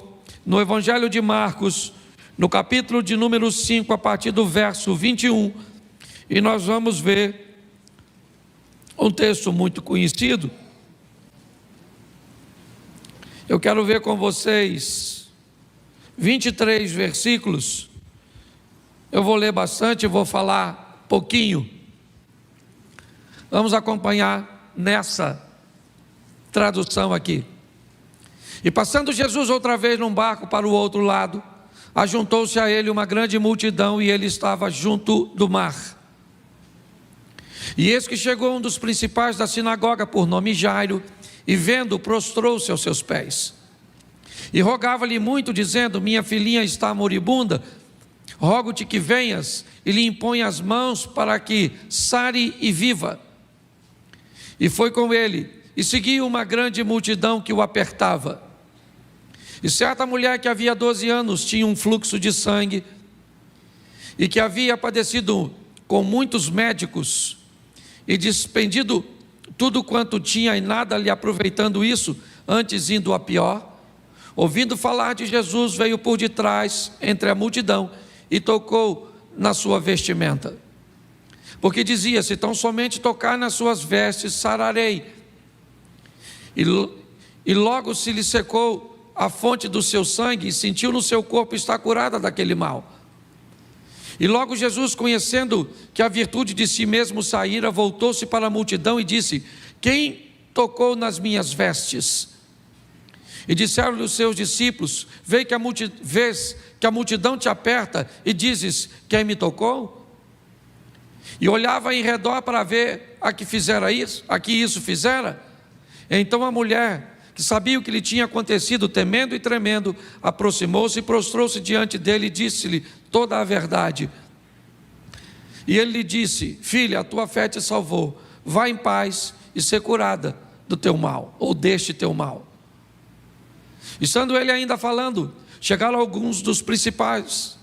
no Evangelho de Marcos, no capítulo de número 5, a partir do verso 21, e nós vamos ver um texto muito conhecido, Eu quero ver com vocês 23 versículos. Eu vou ler bastante, vou falar pouquinho. Vamos acompanhar nessa tradução aqui. E passando Jesus outra vez num barco para o outro lado, ajuntou-se a ele uma grande multidão, e ele estava junto do mar. E eis que chegou um dos principais da sinagoga, por nome Jairo, e vendo, prostrou-se aos seus pés. E rogava-lhe muito, dizendo: minha filhinha está moribunda, rogo-te que venhas e lhe impõe as mãos para que sare e viva. E foi com ele, e seguia uma grande multidão que o apertava. E certa mulher que havia 12 anos tinha um fluxo de sangue, e que havia padecido com muitos médicos, e despendido tudo quanto tinha, e nada lhe aproveitando isso, antes indo a pior, ouvindo falar de Jesus, veio por detrás, entre a multidão, e tocou na sua vestimenta. Porque dizia: se tão somente tocar nas suas vestes, sararei. E logo se lhe secou a fonte do seu sangue, e sentiu no seu corpo estar curada daquele mal. E logo Jesus, conhecendo que a virtude de si mesmo saíra, voltou-se para a multidão e disse: quem tocou nas minhas vestes? E disseram-lhe os seus discípulos: vês que a multidão te aperta, e dizes: quem me tocou? E olhava em redor para ver a que isso fizera. Então a mulher, que sabia o que lhe tinha acontecido, temendo e tremendo, aproximou-se e prostrou-se diante dele e disse-lhe toda a verdade. E ele lhe disse: filha, a tua fé te salvou, vá em paz e ser curada do teu mal, ou deste teu mal. E estando ele ainda falando, chegaram alguns dos principais,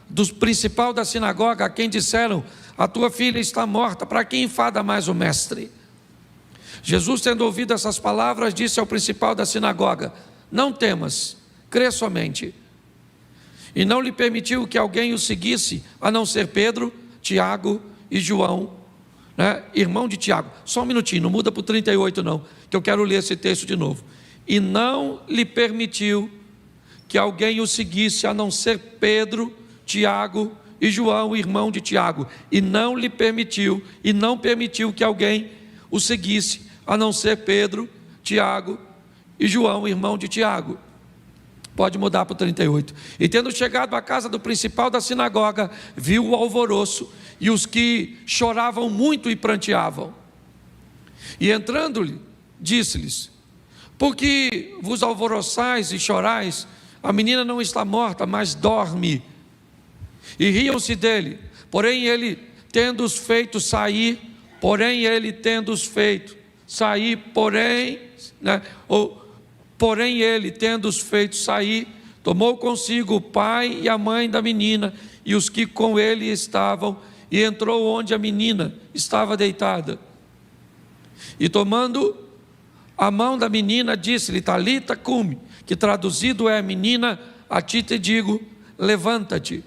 dos principal da sinagoga, a quem disseram: a tua filha está morta, para que enfada mais o mestre? Jesus, tendo ouvido essas palavras, disse ao principal da sinagoga: não temas, crê somente. E não lhe permitiu que alguém o seguisse, a não ser Pedro, Tiago e João, irmão de Tiago. Só um minutinho, não muda para o 38 não, que eu quero ler esse texto de novo. E não lhe permitiu que alguém o seguisse, a não ser Pedro, Tiago e João, irmão de Tiago. E não lhe permitiu, e não permitiu que alguém o seguisse, a não ser Pedro, Tiago e João, irmão de Tiago. Pode mudar para o 38. E tendo chegado à casa do principal da sinagoga, viu o alvoroço e os que choravam muito e pranteavam. E entrando-lhe, disse-lhes: por que vos alvoroçais e chorais? A menina não está morta, mas dorme. E riam-se dele. Porém ele, tendo-os feito sair, tomou consigo o pai e a mãe da menina e os que com ele estavam, e entrou onde a menina estava deitada. E tomando a mão da menina, disse-lhe: Talita cumi, que traduzido é: menina, a ti te digo, levanta-te.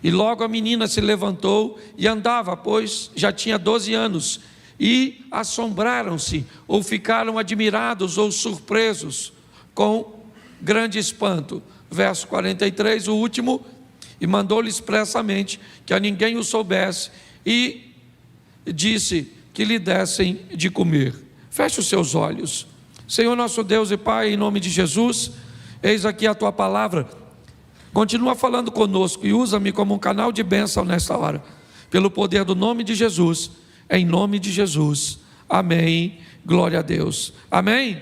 E logo a menina se levantou e andava, pois já tinha 12 anos. E assombraram-se, ou ficaram admirados ou surpresos com grande espanto. Verso 43, o último: e mandou-lhe expressamente que a ninguém o soubesse, e disse que lhe dessem de comer. Feche os seus olhos. Senhor nosso Deus e Pai, em nome de Jesus, eis aqui a tua palavra. Continua falando conosco e usa-me como um canal de bênção nesta hora, pelo poder do nome de Jesus, em nome de Jesus, amém, glória a Deus, amém?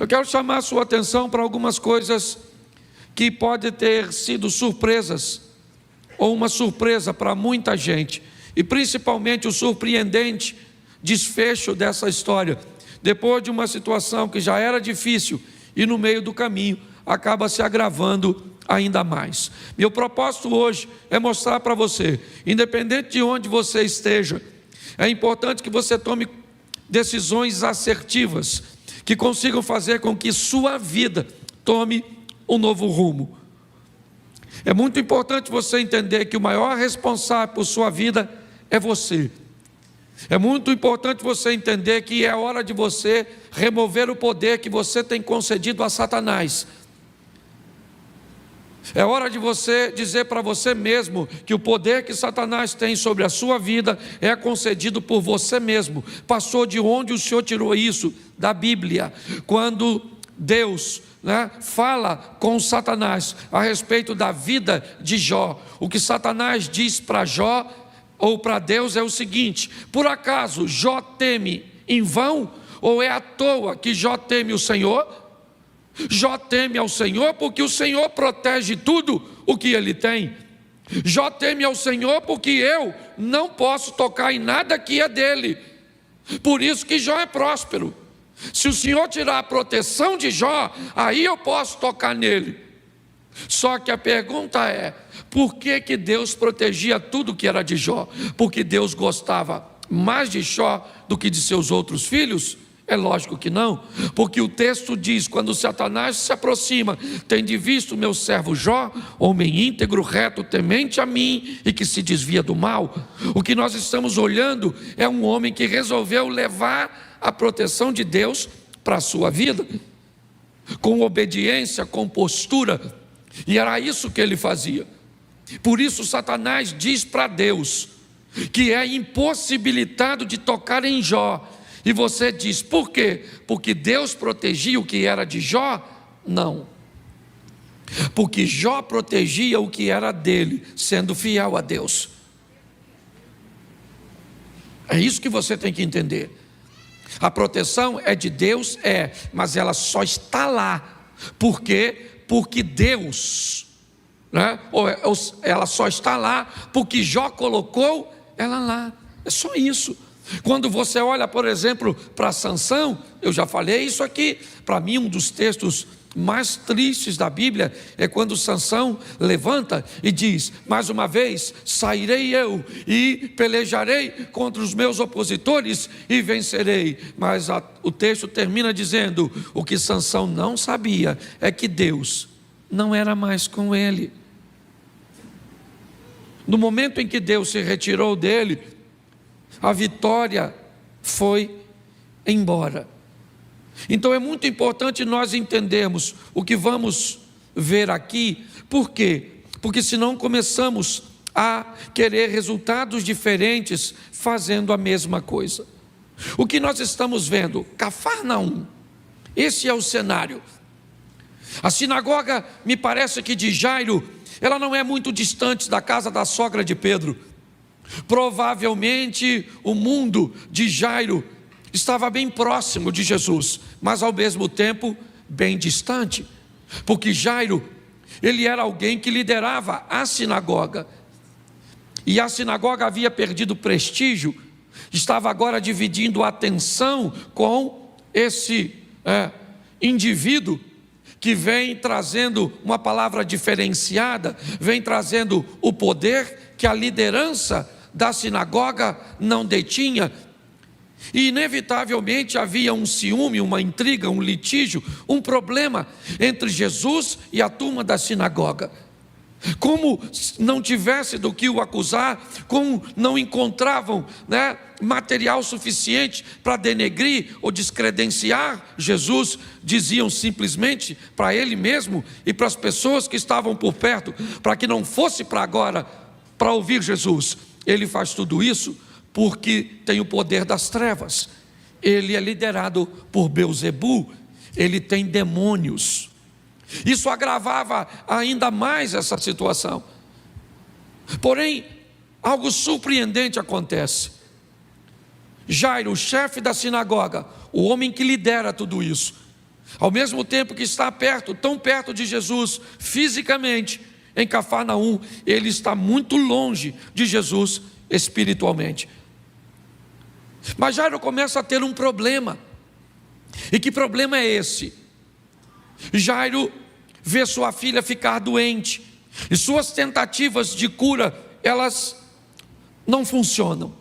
Eu quero chamar a sua atenção para algumas coisas que podem ter sido surpresas, ou uma surpresa para muita gente, e principalmente o surpreendente desfecho dessa história, depois de uma situação que já era difícil, e no meio do caminho, acaba se agravando ainda mais. Meu propósito hoje é mostrar para você, independente de onde você esteja, é importante que você tome decisões assertivas, que consigam fazer com que sua vida tome um novo rumo. É muito importante você entender que o maior responsável por sua vida é você. É muito importante você entender que é hora de você remover o poder que você tem concedido a Satanás. É hora de você dizer para você mesmo que o poder que Satanás tem sobre a sua vida é concedido por você mesmo. Passou de onde o Senhor tirou isso? Da Bíblia. Quando Deus fala com Satanás a respeito da vida de Jó, o que Satanás diz para Jó ou para Deus é o seguinte: por acaso Jó teme em vão, ou é à toa que Jó teme o Senhor? Jó teme ao Senhor porque o Senhor protege tudo o que ele tem. Jó teme ao Senhor porque eu não posso tocar em nada que é dele. Por isso que Jó é próspero. Se o Senhor tirar a proteção de Jó, aí eu posso tocar nele. Só que a pergunta é: por que Deus protegia tudo que era de Jó? Porque Deus gostava mais de Jó do que de seus outros filhos? É lógico que não, porque o texto diz: quando Satanás se aproxima, tende visto meu servo Jó, homem íntegro, reto, temente a mim e que se desvia do mal. O que nós estamos olhando é um homem que resolveu levar a proteção de Deus para a sua vida, com obediência, com postura, e era isso que ele fazia. Por isso Satanás diz para Deus que é impossibilitado de tocar em Jó. E você diz: por quê? Porque Deus protegia o que era de Jó? Não. Porque Jó protegia o que era dele, sendo fiel a Deus. É isso que você tem que entender. A proteção é de Deus, mas ela só está lá. Por quê? Porque Deus, ela só está lá porque Jó colocou ela lá. É só isso. Quando você olha, por exemplo, para Sansão, eu já falei isso aqui, para mim um dos textos mais tristes da Bíblia é quando Sansão levanta e diz: mais uma vez sairei eu e pelejarei contra os meus opositores e vencerei. Mas o texto termina dizendo: o que Sansão não sabia é que Deus não era mais com ele. No momento em que Deus se retirou dele, a vitória foi embora. Então é muito importante nós entendermos o que vamos ver aqui. Por quê? Porque senão começamos a querer resultados diferentes fazendo a mesma coisa. O que nós estamos vendo? Cafarnaum. Esse é o cenário. A sinagoga, me parece que de Jairo, ela não é muito distante da casa da sogra de Pedro. Provavelmente o mundo de Jairo estava bem próximo de Jesus, mas ao mesmo tempo bem distante, porque Jairo, ele era alguém que liderava a sinagoga, e a sinagoga havia perdido prestígio, estava agora dividindo a atenção com esse indivíduo que vem trazendo uma palavra diferenciada, vem trazendo o poder que a liderança da sinagoga não detinha, e inevitavelmente havia um ciúme, uma intriga, um litígio, um problema entre Jesus e a turma da sinagoga. Como não tivesse do que o acusar, como não encontravam material suficiente para denegrir ou descredenciar Jesus, diziam simplesmente para ele mesmo e para as pessoas que estavam por perto, para que não fosse para agora para ouvir Jesus: ele faz tudo isso porque tem o poder das trevas, ele é liderado por Belzebu, ele tem demônios. Isso agravava ainda mais essa situação. Porém, algo surpreendente acontece. Jairo, o chefe da sinagoga, o homem que lidera tudo isso, ao mesmo tempo que está perto, tão perto de Jesus fisicamente, em Cafarnaum, ele está muito longe de Jesus espiritualmente. Mas Jairo começa a ter um problema. E que problema é esse? Jairo vê sua filha ficar doente, e suas tentativas de cura, elas não funcionam.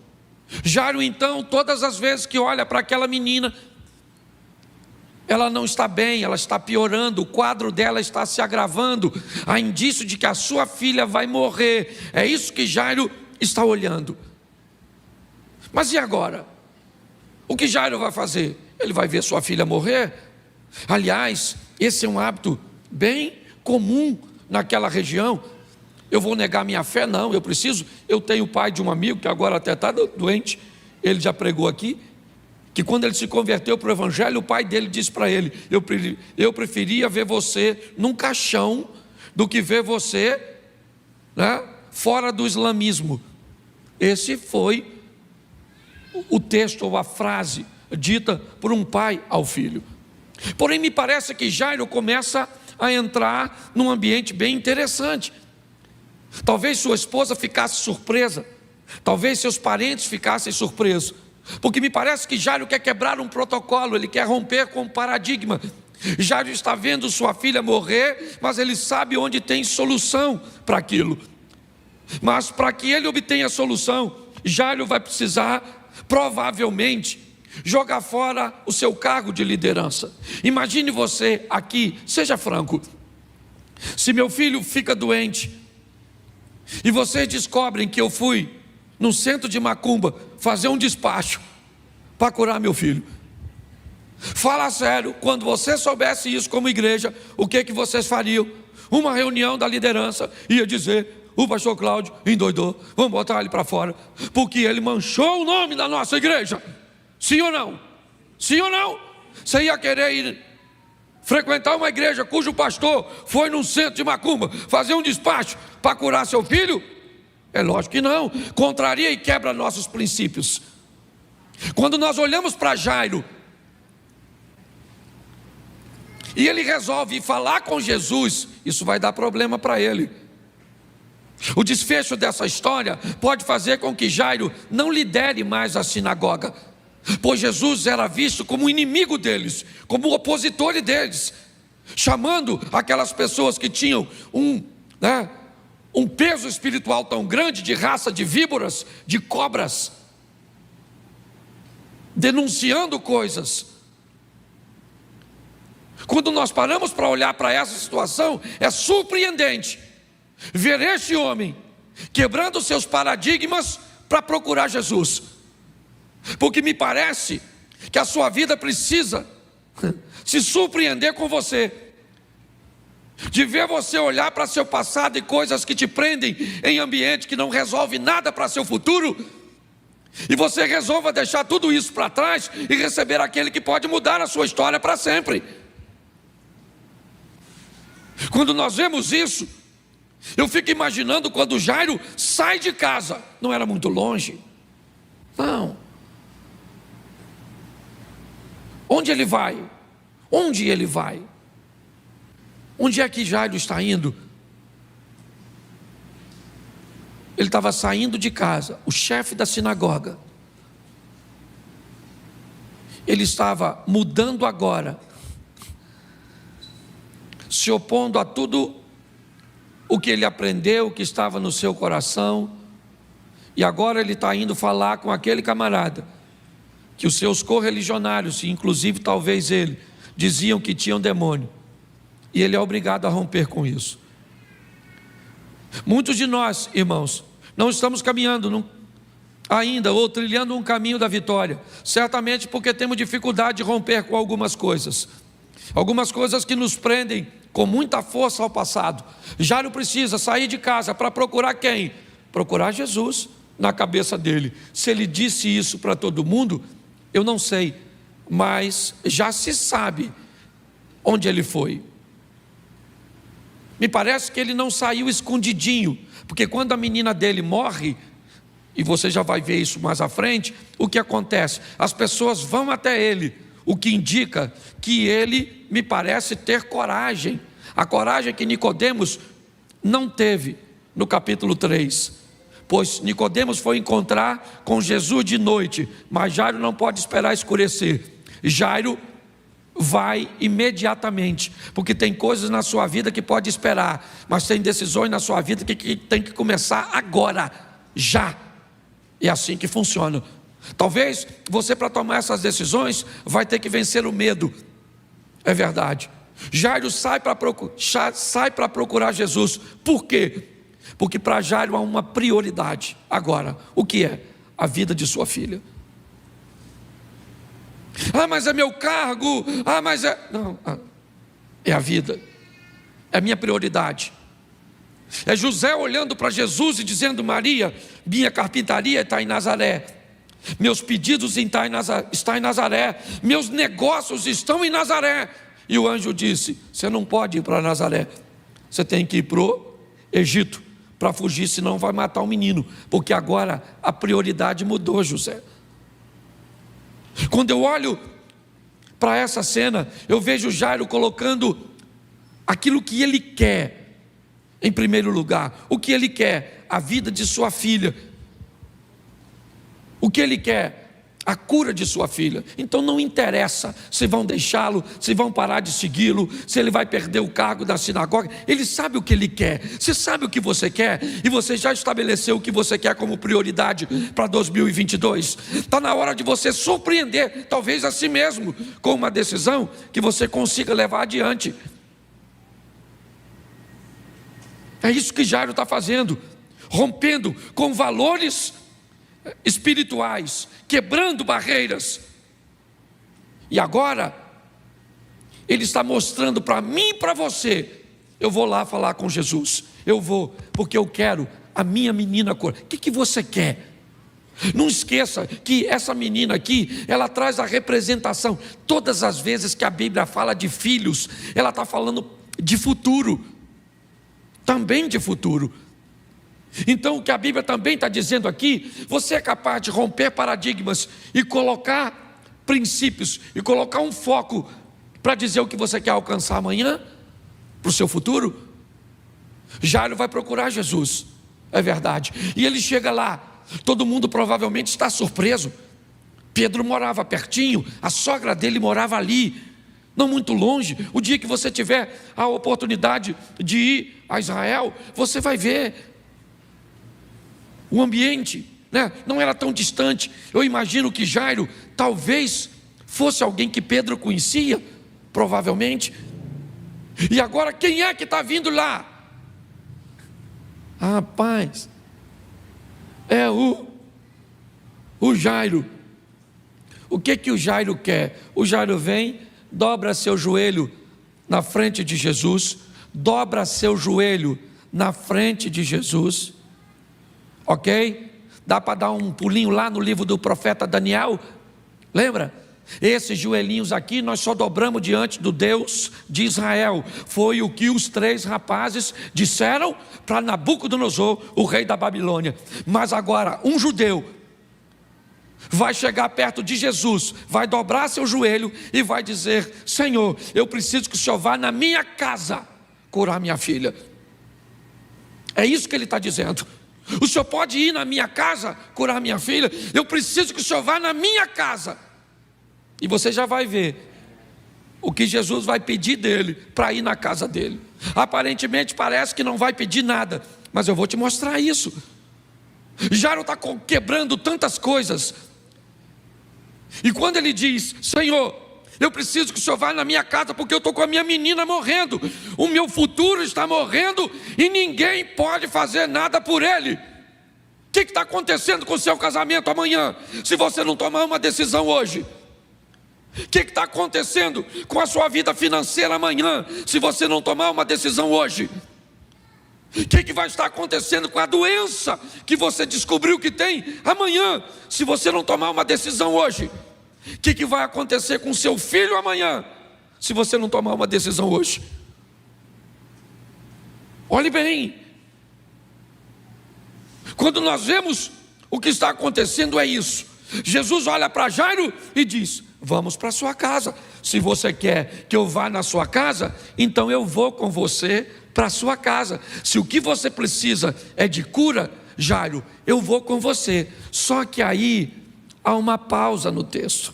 Jairo então, todas as vezes que olha para aquela menina, ela não está bem, ela está piorando, o quadro dela está se agravando, há indício de que a sua filha vai morrer. É isso que Jairo está olhando. Mas e agora? O que Jairo vai fazer? Ele vai ver sua filha morrer? Aliás, esse é um hábito bem comum naquela região. Eu vou negar minha fé? Não, eu tenho o pai de um amigo que agora até está doente, ele já pregou aqui, que quando ele se converteu para o evangelho, o pai dele disse para ele: eu preferia ver você num caixão do que ver você, né, fora do islamismo. Esse foi o texto ou a frase dita por um pai ao filho. Porém, me parece que Jairo começa a entrar num ambiente bem interessante. Talvez sua esposa ficasse surpresa, talvez seus parentes ficassem surpresos, porque me parece que Jairo quer quebrar um protocolo, ele quer romper com um paradigma. Jairo está vendo sua filha morrer, mas ele sabe onde tem solução para aquilo. Mas para que ele obtenha a solução, Jairo vai precisar, provavelmente, jogar fora o seu cargo de liderança. Imagine você aqui, seja franco, se meu filho fica doente, e vocês descobrem que eu fui num centro de macumba fazer um despacho para curar meu filho. Fala sério, quando você soubesse isso como igreja, o que vocês fariam? Uma reunião da liderança ia dizer: o pastor Cláudio endoidou, vamos botar ele para fora, porque ele manchou o nome da nossa igreja. Sim ou não? Sim ou não? Você ia querer ir frequentar uma igreja cujo pastor foi num centro de macumba fazer um despacho para curar seu filho? É lógico que não. Contraria e quebra nossos princípios. Quando nós olhamos para Jairo e ele resolve falar com Jesus, isso vai dar problema para ele. O desfecho dessa história pode fazer com que Jairo não lidere mais a sinagoga, pois Jesus era visto como inimigo deles, como opositor deles, chamando aquelas pessoas que tinham um peso espiritual tão grande, de raça de víboras, de cobras, denunciando coisas. Quando nós paramos para olhar para essa situação, é surpreendente ver este homem quebrando seus paradigmas para procurar Jesus. Porque me parece que a sua vida precisa se surpreender com você, de ver você olhar para seu passado e coisas que te prendem em ambiente que não resolve nada para seu futuro, e você resolva deixar tudo isso para trás e receber aquele que pode mudar a sua história para sempre. Quando nós vemos isso, eu fico imaginando quando Jairo sai de casa, não era muito longe, não. Onde ele vai? Onde ele vai? Onde é que Jairo está indo? Ele estava saindo de casa, o chefe da sinagoga. Ele estava mudando agora, se opondo a tudo o que ele aprendeu, o que estava no seu coração. E agora ele está indo falar com aquele camarada que os seus correligionários, inclusive talvez ele, diziam que tinham demônio, e ele é obrigado a romper com isso. Muitos de nós, irmãos, não estamos caminhando ainda, ou trilhando um caminho da vitória, certamente porque temos dificuldade de romper com algumas coisas que nos prendem com muita força ao passado. Jairo precisa sair de casa para procurar quem? Procurar Jesus. Na cabeça dele, se ele disse isso para todo mundo, eu não sei, mas já se sabe onde ele foi. Me parece que ele não saiu escondidinho, porque quando a menina dele morre, e você já vai ver isso mais à frente, o que acontece? As pessoas vão até ele, o que indica que ele, me parece, ter coragem, a coragem que Nicodemos não teve no capítulo 3. Pois Nicodemos foi encontrar com Jesus de noite, mas Jairo não pode esperar escurecer. Jairo vai imediatamente, porque tem coisas na sua vida que pode esperar, mas tem decisões na sua vida que tem que começar agora, já. É assim que funciona. Talvez você, para tomar essas decisões, vai ter que vencer o medo. É verdade. Jairo sai para procurar Jesus. Por quê? Porque para Jairo há uma prioridade agora. O que é? a vida de sua filha. Mas é meu cargo, mas é... Não, é a vida, é a minha prioridade. É José olhando para Jesus e dizendo: Maria, minha carpintaria está em Nazaré, meus pedidos estão em Nazaré, meus negócios estão em Nazaré. E o anjo disse: você não pode ir para Nazaré, você tem que ir para o Egito, para fugir, senão vai matar o menino, porque agora a prioridade mudou, José. Quando eu olho para essa cena, eu vejo Jairo colocando aquilo que ele quer em primeiro lugar. O que ele quer? A vida de sua filha. O que ele quer? A cura de sua filha. Então não interessa se vão deixá-lo, se vão parar de segui-lo, se ele vai perder o cargo da sinagoga. Ele sabe o que ele quer. Você sabe o que você quer? E você já estabeleceu o que você quer como prioridade para 2022. Está na hora de você surpreender, talvez a si mesmo, com uma decisão que você consiga levar adiante. É isso que Jairo está fazendo, rompendo com valores espirituais, quebrando barreiras. E agora ele está mostrando para mim e para você: eu vou lá falar com Jesus, eu vou, porque eu quero a minha menina curada. O que você quer? Não esqueça que essa menina aqui, ela traz a representação. Todas as vezes que a Bíblia fala de filhos, ela está falando de futuro, também de futuro. Então o que a Bíblia também está dizendo aqui: você é capaz de romper paradigmas e colocar princípios, e colocar um foco para dizer o que você quer alcançar amanhã, para o seu futuro? Jairo vai procurar Jesus, é verdade, e ele chega lá, todo mundo provavelmente está surpreso. Pedro morava pertinho, a sogra dele morava ali, não muito longe. O dia que você tiver a oportunidade de ir a Israel, você vai ver o ambiente, né? Não era tão distante. Eu imagino que Jairo talvez fosse alguém que Pedro conhecia, provavelmente. E agora quem é que está vindo lá? Rapaz, é o Jairo. O que o Jairo quer? O Jairo vem, dobra seu joelho na frente de Jesus, dobra seu joelho na frente de Jesus, ok? Dá para dar um pulinho lá no livro do profeta Daniel, lembra? Esses joelhinhos aqui nós só dobramos diante do Deus de Israel. Foi o que os 3 rapazes disseram para Nabucodonosor, o rei da Babilônia. Mas agora um judeu vai chegar perto de Jesus, vai dobrar seu joelho e vai dizer: Senhor, eu preciso que o Senhor vá na minha casa curar minha filha. É isso que ele está dizendo. O Senhor pode ir na minha casa curar minha filha? Eu preciso que o Senhor vá na minha casa. E você já vai ver o que Jesus vai pedir dele para ir na casa dele. Aparentemente parece que não vai pedir nada, mas eu vou te mostrar isso. Jairo está quebrando tantas coisas. E quando ele diz: Senhor, eu preciso que o Senhor vá na minha casa, porque eu estou com a minha menina morrendo, o meu futuro está morrendo e ninguém pode fazer nada por ele. O que está acontecendo com o seu casamento amanhã, se você não tomar uma decisão hoje? O que está acontecendo com a sua vida financeira amanhã, se você não tomar uma decisão hoje? O que vai estar acontecendo com a doença que você descobriu que tem amanhã, se você não tomar uma decisão hoje? O que vai acontecer com seu filho amanhã, se você não tomar uma decisão hoje? Olhe bem, quando nós vemos o que está acontecendo, é isso. Jesus olha para Jairo e diz: vamos para a sua casa. Se você quer que eu vá na sua casa, então eu vou com você para a sua casa. Se o que você precisa é de cura, Jairo, eu vou com você. Só que aí há uma pausa no texto.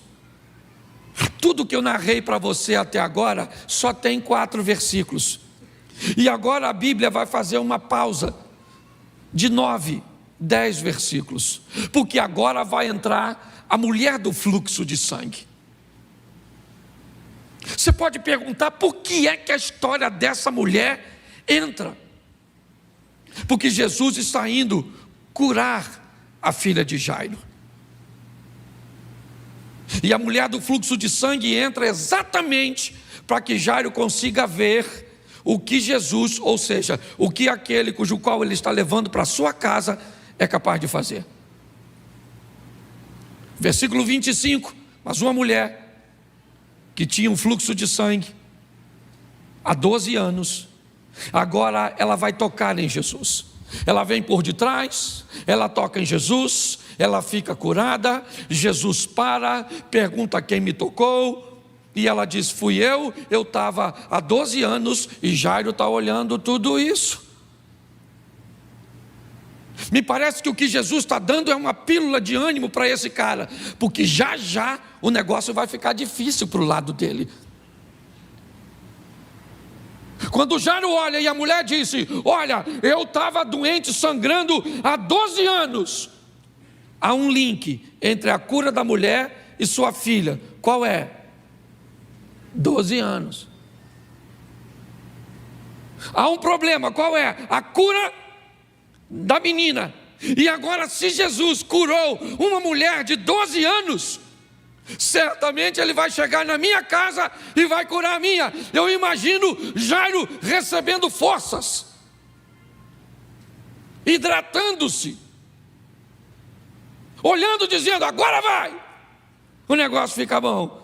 Tudo que eu narrei para você até agora só tem 4 versículos. E agora a Bíblia vai fazer uma pausa de 9, 10 versículos, porque agora vai entrar a mulher do fluxo de sangue. Você pode perguntar: por que é que a história dessa mulher entra? Porque Jesus está indo curar a filha de Jairo. E a mulher do fluxo de sangue entra exatamente para que Jairo consiga ver o que Jesus, ou seja, o que aquele cujo qual ele está levando para a sua casa é capaz de fazer. Versículo 25, mas uma mulher que tinha um fluxo de sangue há 12 anos, agora ela vai tocar em Jesus. Ela vem por detrás, ela toca em Jesus, ela fica curada. Jesus para, pergunta quem me tocou, e ela diz: fui eu estava há 12 anos, e Jairo está olhando tudo isso. Me parece que o que Jesus está dando é uma pílula de ânimo para esse cara, porque já já o negócio vai ficar difícil para o lado dele. Quando Jairo olha e a mulher disse: olha, eu estava doente, sangrando há 12 anos. Há um link entre a cura da mulher e sua filha. Qual é? 12 anos. Há um problema, qual é? A cura da menina. E agora, se Jesus curou uma mulher de 12 anos, certamente ele vai chegar na minha casa e vai curar a minha. Eu imagino Jairo recebendo forças, hidratando-se, olhando, dizendo: agora vai, o negócio fica bom.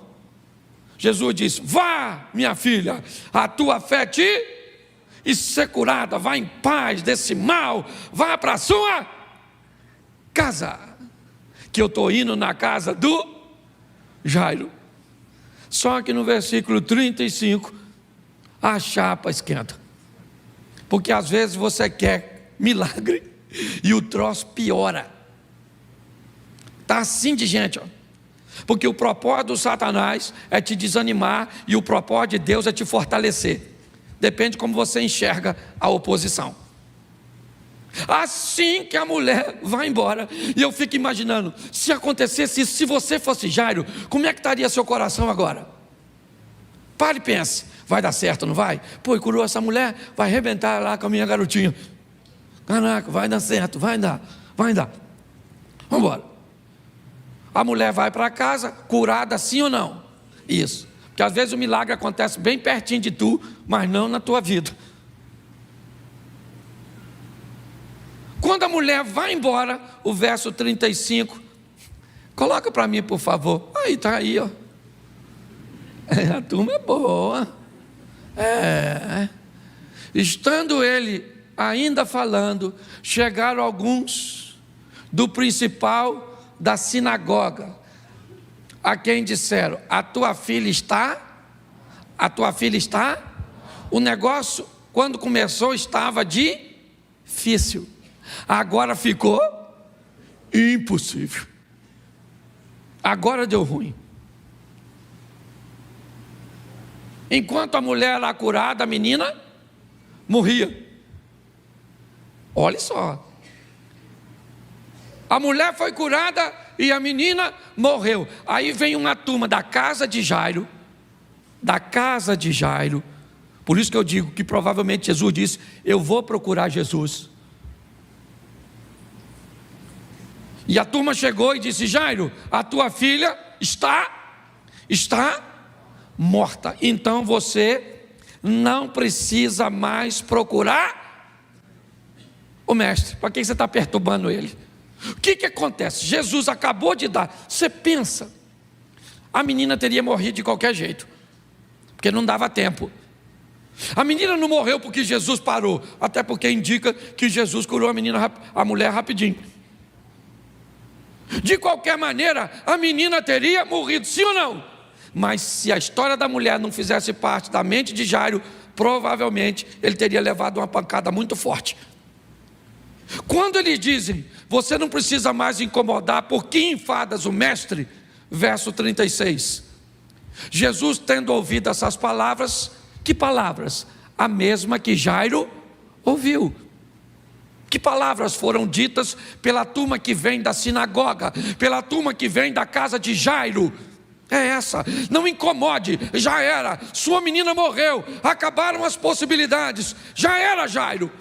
Jesus disse: vá, minha filha, a tua fé te e ser curada, vá em paz desse mal, vá para a sua casa, que eu estou indo na casa do Jairo. Só que no versículo 35 a chapa esquenta, porque às vezes você quer milagre e o troço piora. Está assim de gente, ó. Porque o propósito do Satanás é te desanimar e o propósito de Deus é te fortalecer. Depende de como você enxerga a oposição. Assim que a mulher vai embora, e eu fico imaginando, se acontecesse isso, se você fosse Jairo, como é que estaria seu coração agora? Pare e pense: vai dar certo, não vai? Pô, e curou essa mulher, vai arrebentar lá com a minha garotinha. Caraca, vai dar certo, vai dar. Vamos embora. A mulher vai para casa, curada, sim ou não? Isso. Porque às vezes o milagre acontece bem pertinho de tu, mas não na tua vida. Quando a mulher vai embora, o verso 35, coloca para mim, por favor. Aí, está aí, ó. A turma é boa. Estando ele ainda falando, chegaram alguns do principal da sinagoga, a quem disseram: a tua filha está? O negócio, quando começou, estava difícil. Agora ficou impossível. Agora deu ruim. Enquanto a mulher era curada, a menina morria. Olha só. A mulher foi curada e a menina morreu. Aí vem uma turma da casa de Jairo. Por isso que eu digo que provavelmente Jesus disse: eu vou procurar Jesus. E a turma chegou e disse: Jairo, a tua filha está morta. Então você não precisa mais procurar o mestre. Para que você está perturbando ele? O que acontece? Jesus acabou de dar. Você pensa, a menina teria morrido de qualquer jeito, porque não dava tempo. A menina não morreu porque Jesus parou, até porque indica que Jesus curou a mulher rapidinho. De qualquer maneira, a menina teria morrido, sim ou não? Mas se a história da mulher não fizesse parte da mente de Jairo, provavelmente ele teria levado uma pancada muito forte. Quando eles dizem: você não precisa mais incomodar, por que enfadas o mestre? Verso 36. Jesus, tendo ouvido essas palavras, que palavras? A mesma que Jairo ouviu. Que palavras foram ditas pela turma que vem da sinagoga, pela turma que vem da casa de Jairo? É essa: não incomode, já era, sua menina morreu, acabaram as possibilidades, já era, Jairo.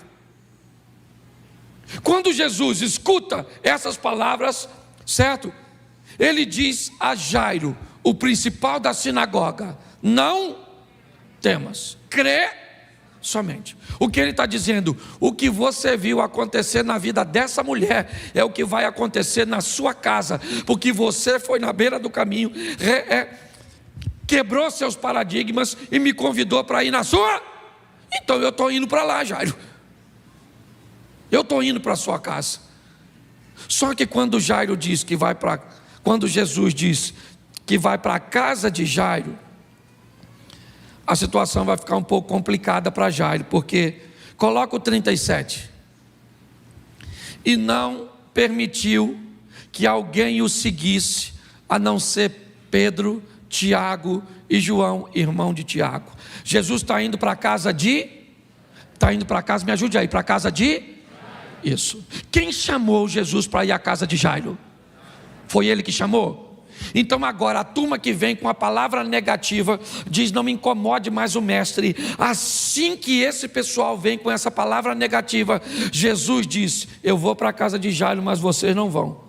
Quando Jesus escuta essas palavras, certo? ele diz a Jairo, o principal da sinagoga: não temas, crê somente. O que ele está dizendo? O que você viu acontecer na vida dessa mulher é o que vai acontecer na sua casa, porque você foi na beira do caminho, quebrou seus paradigmas e me convidou para ir na sua. Então eu estou indo para lá, Jairo. Eu estou indo para a sua casa. Só que quando Jairo diz que vai para, quando Jesus diz que vai para a casa de Jairo, a situação vai ficar um pouco complicada para Jairo, porque coloca o 37. E não permitiu que alguém o seguisse, a não ser Pedro, Tiago e João, irmão de Tiago. Jesus está indo para a casa de, está indo para a casa, me ajude aí, para a casa de, isso. Quem chamou Jesus para ir à casa de Jairo? Foi ele que chamou? Então agora a turma que vem com a palavra negativa diz: não me incomode mais o mestre. Assim que esse pessoal vem com essa palavra negativa, Jesus diz: eu vou para a casa de Jairo, mas vocês não vão.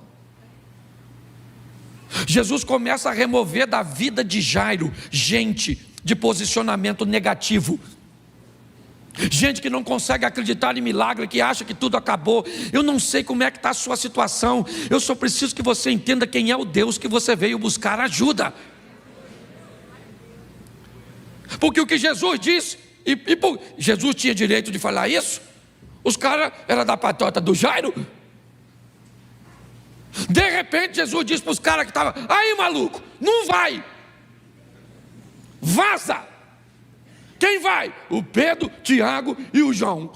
Jesus começa a remover da vida de Jairo gente de posicionamento negativo, gente que não consegue acreditar em milagre, que acha que tudo acabou. Eu não sei como é que está a sua situação, eu só preciso que você entenda quem é o Deus que você veio buscar ajuda. Porque o que Jesus disse, Jesus tinha direito de falar isso? Os caras eram da patota do Jairo. De repente Jesus disse para os caras que estavam: aí maluco, não vai, vaza. Quem vai? O Pedro, Tiago e o João.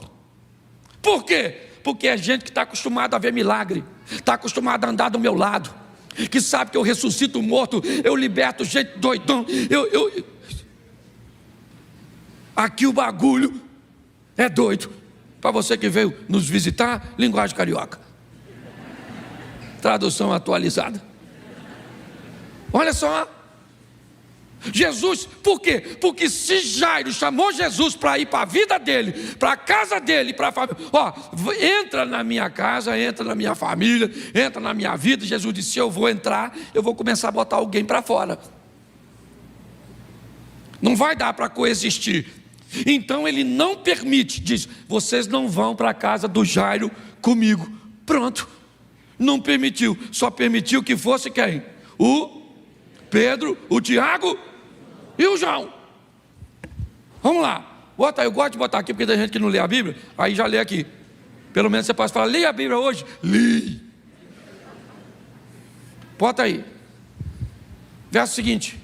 Por quê? Porque é gente que está acostumada a ver milagre, está acostumada a andar do meu lado, que sabe que eu ressuscito o morto, eu liberto gente doidão, aqui o bagulho é doido. Para você que veio nos visitar, linguagem carioca, tradução atualizada. Olha só, Jesus, por quê? Porque se Jairo chamou Jesus para ir para a vida dele, para a casa dele, para a família, entra na minha casa, entra na minha família, entra na minha vida. Jesus disse: eu vou entrar, eu vou começar a botar alguém para fora. Não vai dar para coexistir. Então ele não permite, diz: vocês não vão para a casa do Jairo comigo. Pronto, não permitiu, só permitiu que fosse quem? O Pedro, o Tiago e o João. Vamos lá, bota aí, eu gosto de botar aqui, porque tem gente que não lê a Bíblia, aí já lê aqui. Pelo menos você pode falar: lê a Bíblia hoje? Li. Bota aí, verso seguinte: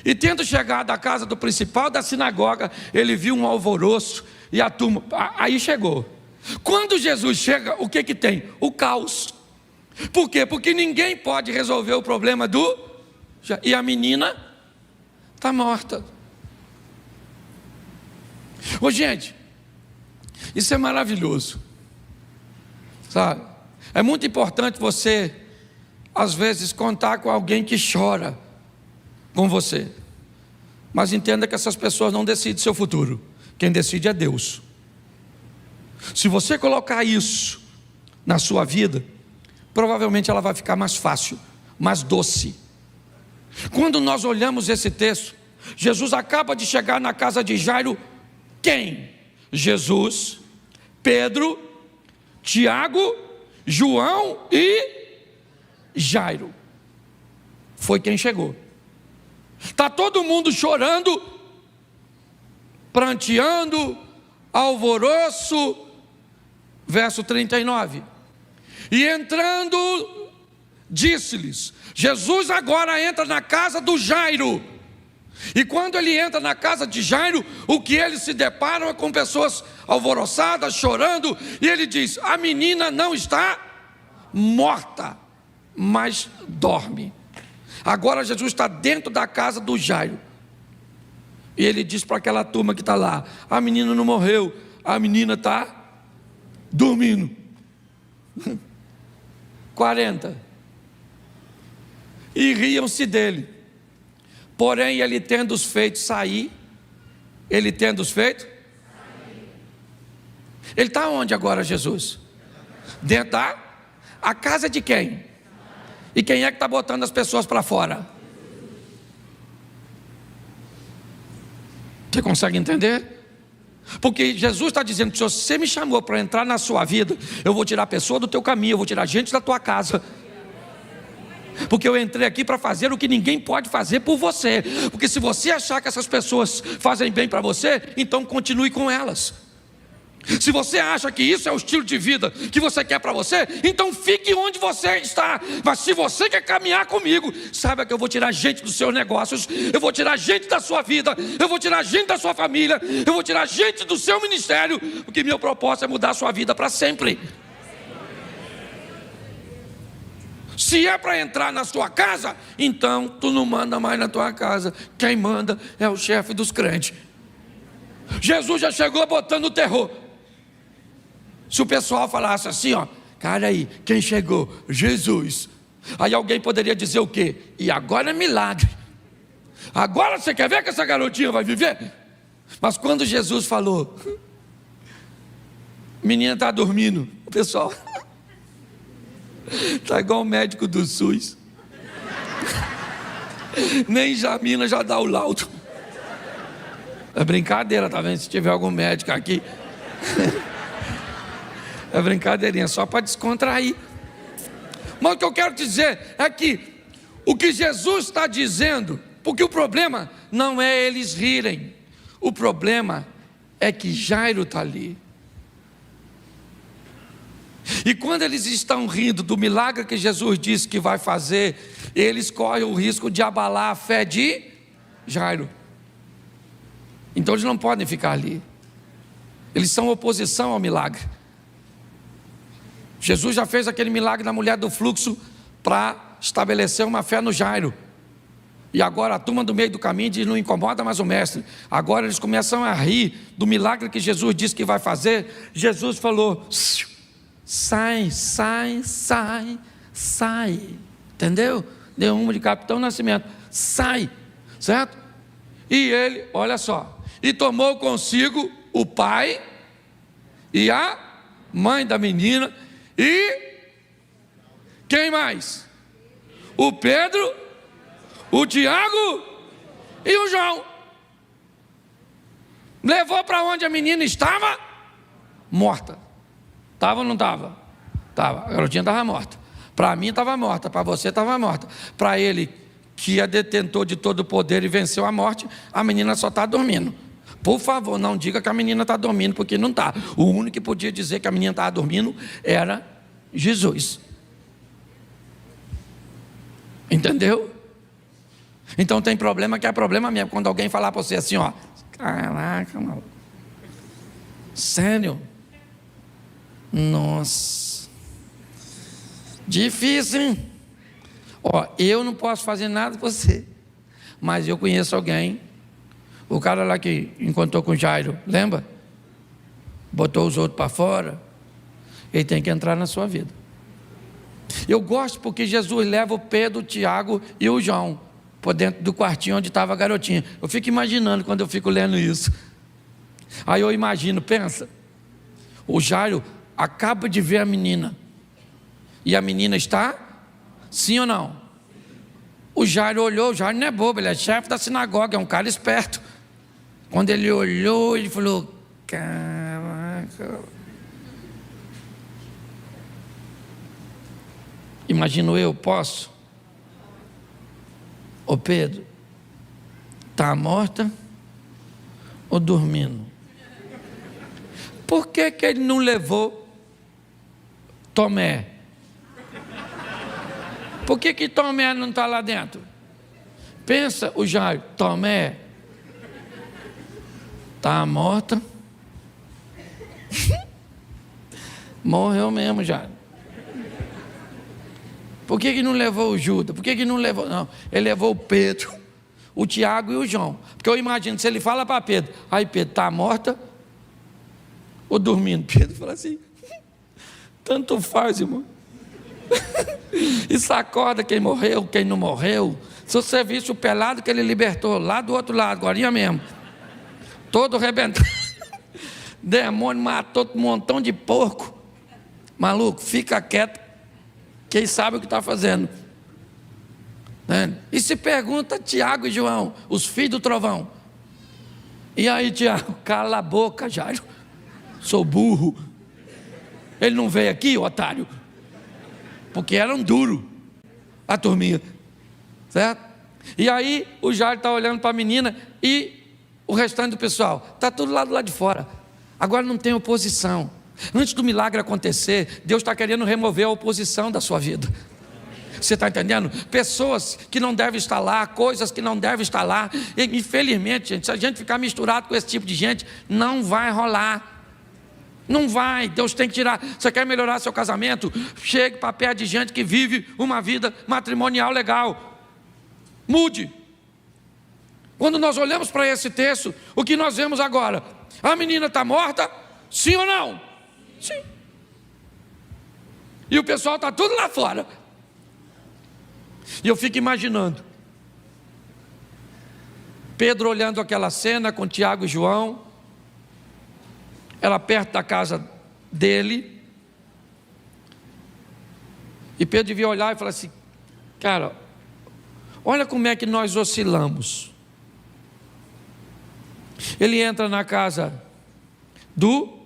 e tendo chegado à casa do principal da sinagoga, ele viu um alvoroço e a turma, aí chegou. Quando Jesus chega, o que que tem? O caos. Por quê? Porque ninguém pode resolver o problema e a menina está morta. Ô gente, isso é maravilhoso, sabe? É muito importante você, às vezes, contar com alguém que chora com você, mas entenda que essas pessoas não decidem seu futuro, quem decide é Deus. Se você colocar isso na sua vida, provavelmente ela vai ficar mais fácil, mais doce. Quando nós olhamos esse texto, Jesus acaba de chegar na casa de Jairo. Quem? Jesus, Pedro, Tiago, João e Jairo. Foi quem chegou. Está todo mundo chorando, pranteando, alvoroço. Verso 39. E entrando, disse-lhes. Jesus agora entra na casa do Jairo. E quando ele entra na casa de Jairo, o que eles se deparam é com pessoas alvoroçadas, chorando. E ele diz: a menina não está morta, mas dorme. Agora Jesus está dentro da casa do Jairo. E ele diz para aquela turma que está lá: a menina não morreu, a menina está dormindo. 40. E riam-se dele. Porém ele tendo os feito sair. Ele tendo os feito? Ele está onde agora, Jesus? Dentro da a casa de quem? E quem é que está botando as pessoas para fora? Você consegue entender? Porque Jesus está dizendo que se você me chamou para entrar na sua vida, eu vou tirar a pessoa do teu caminho, eu vou tirar gente da tua casa. Porque eu entrei aqui para fazer o que ninguém pode fazer por você. Porque se você achar que essas pessoas fazem bem para você, então continue com elas. Se você acha que isso é o estilo de vida que você quer para você, então fique onde você está. Mas se você quer caminhar comigo, saiba que eu vou tirar gente dos seus negócios, eu vou tirar gente da sua vida, eu vou tirar gente da sua família, eu vou tirar gente do seu ministério, porque meu propósito é mudar a sua vida para sempre. Se é para entrar na sua casa, então tu não manda mais na tua casa. Quem manda é o chefe dos crentes. Jesus já chegou botando o terror. Se o pessoal falasse assim, ó, cara aí, quem chegou? Jesus. Aí alguém poderia dizer o quê? E agora é milagre. Agora você quer ver que essa garotinha vai viver? Mas quando Jesus falou, menina está dormindo, o pessoal está igual o médico do SUS. Nem examina, já dá o laudo. É brincadeira, tá vendo? Se tiver algum médico aqui. É brincadeirinha, só para descontrair. Mas o que eu quero dizer é que o que Jesus está dizendo, porque o problema não é eles rirem, o problema é que Jairo está ali. E quando eles estão rindo do milagre que Jesus disse que vai fazer, eles correm o risco de abalar a fé de Jairo. Então eles não podem ficar ali. Eles são oposição ao milagre. Jesus já fez aquele milagre na mulher do fluxo para estabelecer uma fé no Jairo. E agora a turma do meio do caminho diz, não incomoda mais o mestre. Agora eles começam a rir do milagre que Jesus disse que vai fazer. Jesus falou, sai, sai, sai, sai. Entendeu? Deu uma de Capitão Nascimento. Sai, certo? E ele, olha só, e tomou consigo o pai e a mãe da menina. E quem mais? O Pedro, o Tiago e o João. Levou para onde a menina estava? Morta. Estava ou não estava? Estava. A garotinha estava morta. Para mim estava morta, para você estava morta. Para ele, que é detentor de todo o poder e venceu a morte, a menina só está dormindo. Por favor, não diga que a menina está dormindo, porque não está. O único que podia dizer que a menina estava dormindo era Jesus. Entendeu? Então tem problema que é problema mesmo. Quando alguém falar para você assim, ó, caraca, maluco. Sério? Nossa. Difícil, hein? Ó, eu não posso fazer nada por você, mas eu conheço alguém. O cara lá que encontrou com Jairo, lembra? Botou os outros para fora. Ele tem que entrar na sua vida. Eu gosto porque Jesus leva o Pedro, o Tiago e o João por dentro do quartinho onde estava a garotinha. Eu fico imaginando quando eu fico lendo isso. Aí eu imagino, pensa, o Jairo acaba de ver a menina. E a menina está? Sim ou não? O Jairo olhou, o Jairo não é bobo, ele é chefe da sinagoga, é um cara esperto. Quando ele olhou, ele falou, caraca. Imagino eu, posso? Ô Pedro, está morta ou dormindo? Por que que ele não levou Tomé? Por que que Tomé não está lá dentro? Pensa o Jairo, Tomé está morta. Morreu mesmo, Jairo. Por que que não levou o Judas? Por que que não levou? Não, ele levou o Pedro, o Tiago e o João. Porque eu imagino, se ele fala para Pedro, aí Pedro, está morta ou dormindo? Pedro fala assim, tanto faz, irmão. E sacoda quem morreu, quem não morreu. Se você visse o pelado que ele libertou lá do outro lado, agora mesmo, todo arrebentado, demônio matou um montão de porco. Maluco, fica quieto, quem sabe o que está fazendo. né? E se pergunta Tiago e João, os filhos do trovão. E aí Tiago, cala a boca, Jairo, sou burro. Ele não veio aqui, otário, porque eram duro a turminha, certo? E aí o Jairo está olhando para a menina e o restante do pessoal está tudo lá do lado de fora. Agora não tem oposição. Antes do milagre acontecer, Deus está querendo remover a oposição da sua vida. Você está entendendo? Pessoas que não devem estar lá, coisas que não devem estar lá. E, infelizmente, gente, se a gente ficar misturado com esse tipo de gente, não vai rolar. Não vai, Deus tem que tirar. Você quer melhorar seu casamento? Chegue para perto de gente que vive uma vida matrimonial legal. Mude. Quando nós olhamos para esse texto, o que nós vemos agora? A menina está morta? Sim ou não? Sim. E o pessoal está tudo lá fora. E eu fico imaginando Pedro olhando aquela cena com Tiago e João, ela perto da casa dele, e Pedro devia olhar e falar assim: cara, olha como é que nós oscilamos. Ele entra na casa do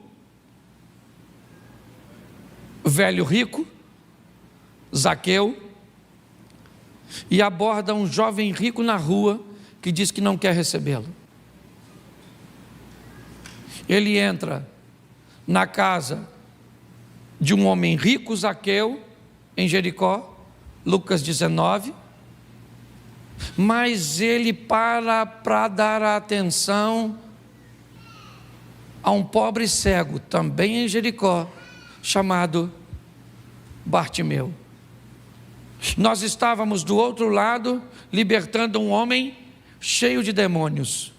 velho rico, Zaqueu, e aborda um jovem rico na rua que diz que não quer recebê-lo. Ele entra na casa de um homem rico, Zaqueu, em Jericó, Lucas 19, mas ele para dar atenção a um pobre cego, também em Jericó, chamado Bartimeu. Nós estávamos do outro lado, libertando um homem cheio de demônios.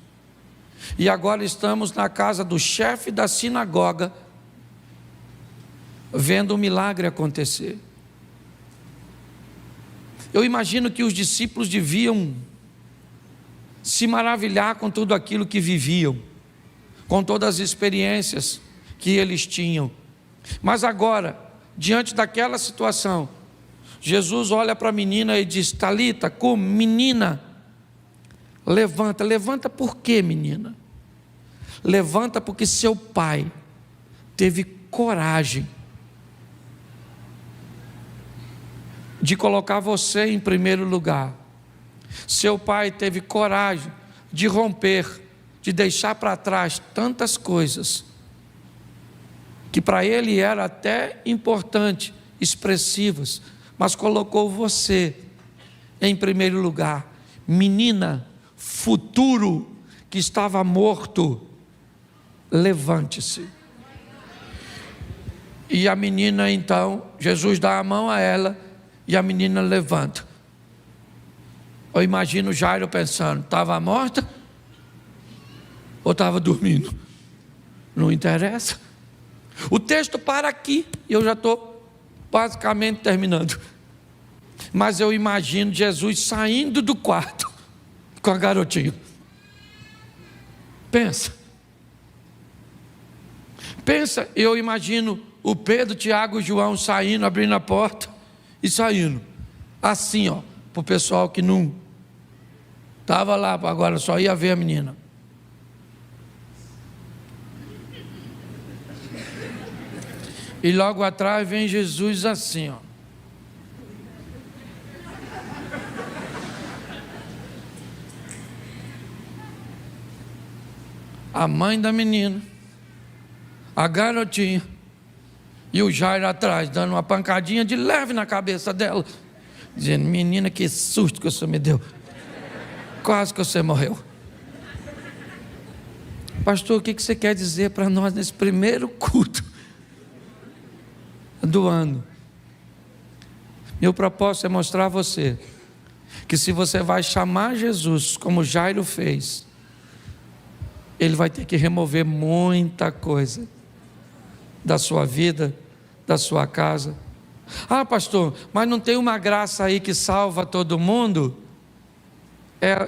E agora estamos na casa do chefe da sinagoga, vendo o milagre acontecer. Eu imagino que os discípulos deviam se maravilhar com tudo aquilo que viviam, com todas as experiências que eles tinham. Mas agora, diante daquela situação, Jesus olha para a menina e diz: Talita, como? Menina, levanta. Levanta por quê, menina? Levanta porque seu pai teve coragem de colocar você em primeiro lugar. Seu pai teve coragem de romper, de deixar para trás tantas coisas que para ele era até importante, expressivas, mas colocou você em primeiro lugar. Menina, futuro que estava morto, levante-se. E a menina então, Jesus dá a mão a ela e a menina levanta. Eu imagino Jairo pensando: estava morta ou estava dormindo? Não interessa. O texto para aqui e eu já estou basicamente terminando. Mas eu imagino Jesus saindo do quarto com a garotinha. Pensa, eu imagino o Pedro, Tiago e João saindo, abrindo a porta e saindo, assim, ó, para o pessoal que não estava lá, agora só ia ver a menina. E logo atrás vem Jesus assim, ó. A mãe da menina, a garotinha e o Jairo atrás, dando uma pancadinha de leve na cabeça dela, dizendo: menina, que susto que você me deu, quase que você morreu. Pastor, o que você quer dizer para nós nesse primeiro culto do ano? Meu propósito é mostrar a você que se você vai chamar Jesus como Jairo fez, ele vai ter que remover muita coisa da sua vida, da sua casa. Ah, pastor, mas não tem uma graça aí que salva todo mundo?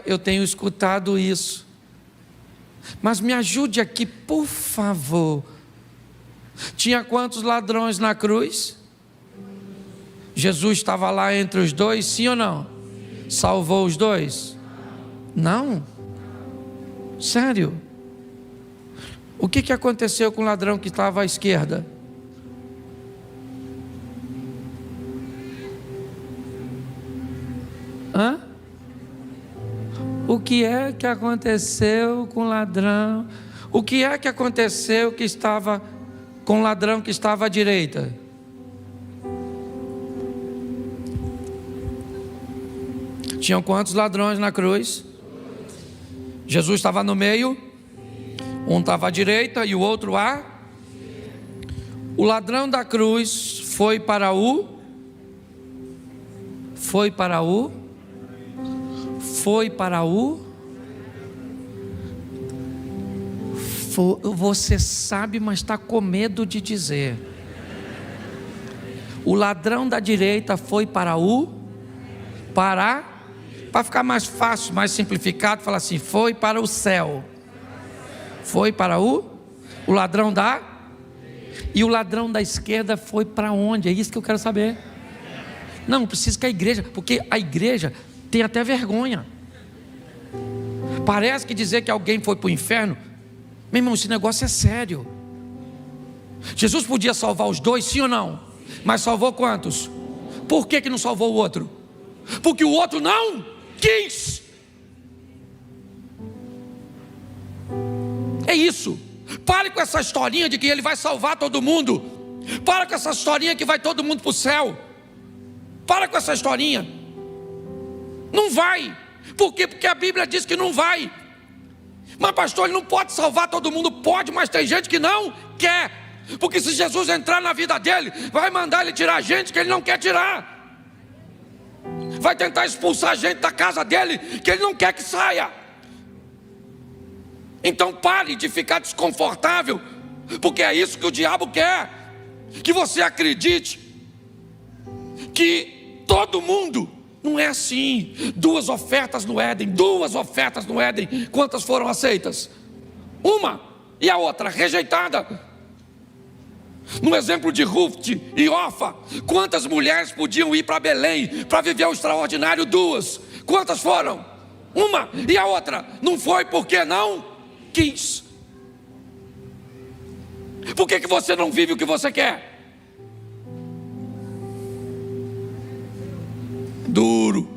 Eu tenho escutado isso. Mas me ajude aqui, por favor. Tinha quantos ladrões na cruz? Jesus estava lá entre os dois, sim ou não? salvou os dois? Não. Sério. O que aconteceu com o ladrão que estava à esquerda? O que é que aconteceu com o ladrão? O que é que aconteceu que estava com o ladrão que estava à direita? Tinham quantos ladrões na cruz? Jesus estava no meio, um estava à direita e o outro à. O ladrão da cruz foi para o. Você sabe, mas está com medo de dizer. O ladrão da direita foi para ficar mais fácil, mais simplificado, falar assim, foi para o céu. Foi para o ladrão da. E o ladrão da esquerda foi para onde? É isso que eu quero saber. Não precisa que a igreja, porque a igreja tem até vergonha. Parece que dizer que alguém foi para o inferno, meu irmão, esse negócio é sério. Jesus podia salvar os dois, sim ou não? Mas salvou quantos? Por que não salvou o outro? Porque o outro não quis. É isso. Pare com essa historinha de que ele vai salvar todo mundo. Para com essa historinha que vai todo mundo para o céu. Para com essa historinha. Não vai. Por quê? Porque a Bíblia diz que não vai. Mas pastor, ele não pode salvar todo mundo. Pode, mas tem gente que não quer. Porque se Jesus entrar na vida dele, vai mandar ele tirar gente que ele não quer tirar. Vai tentar expulsar gente da casa dele que ele não quer que saia. Então pare de ficar desconfortável, porque é isso que o diabo quer. Que você acredite que todo mundo. Não é assim. 2 ofertas no Éden. Quantas foram aceitas? Uma. E a outra rejeitada. No exemplo de Ruth e Orfa, quantas mulheres podiam ir para Belém para viver o extraordinário? 2. Quantas foram? Uma. E a outra não foi porque não quis. Por que você não vive o que você quer? Duro.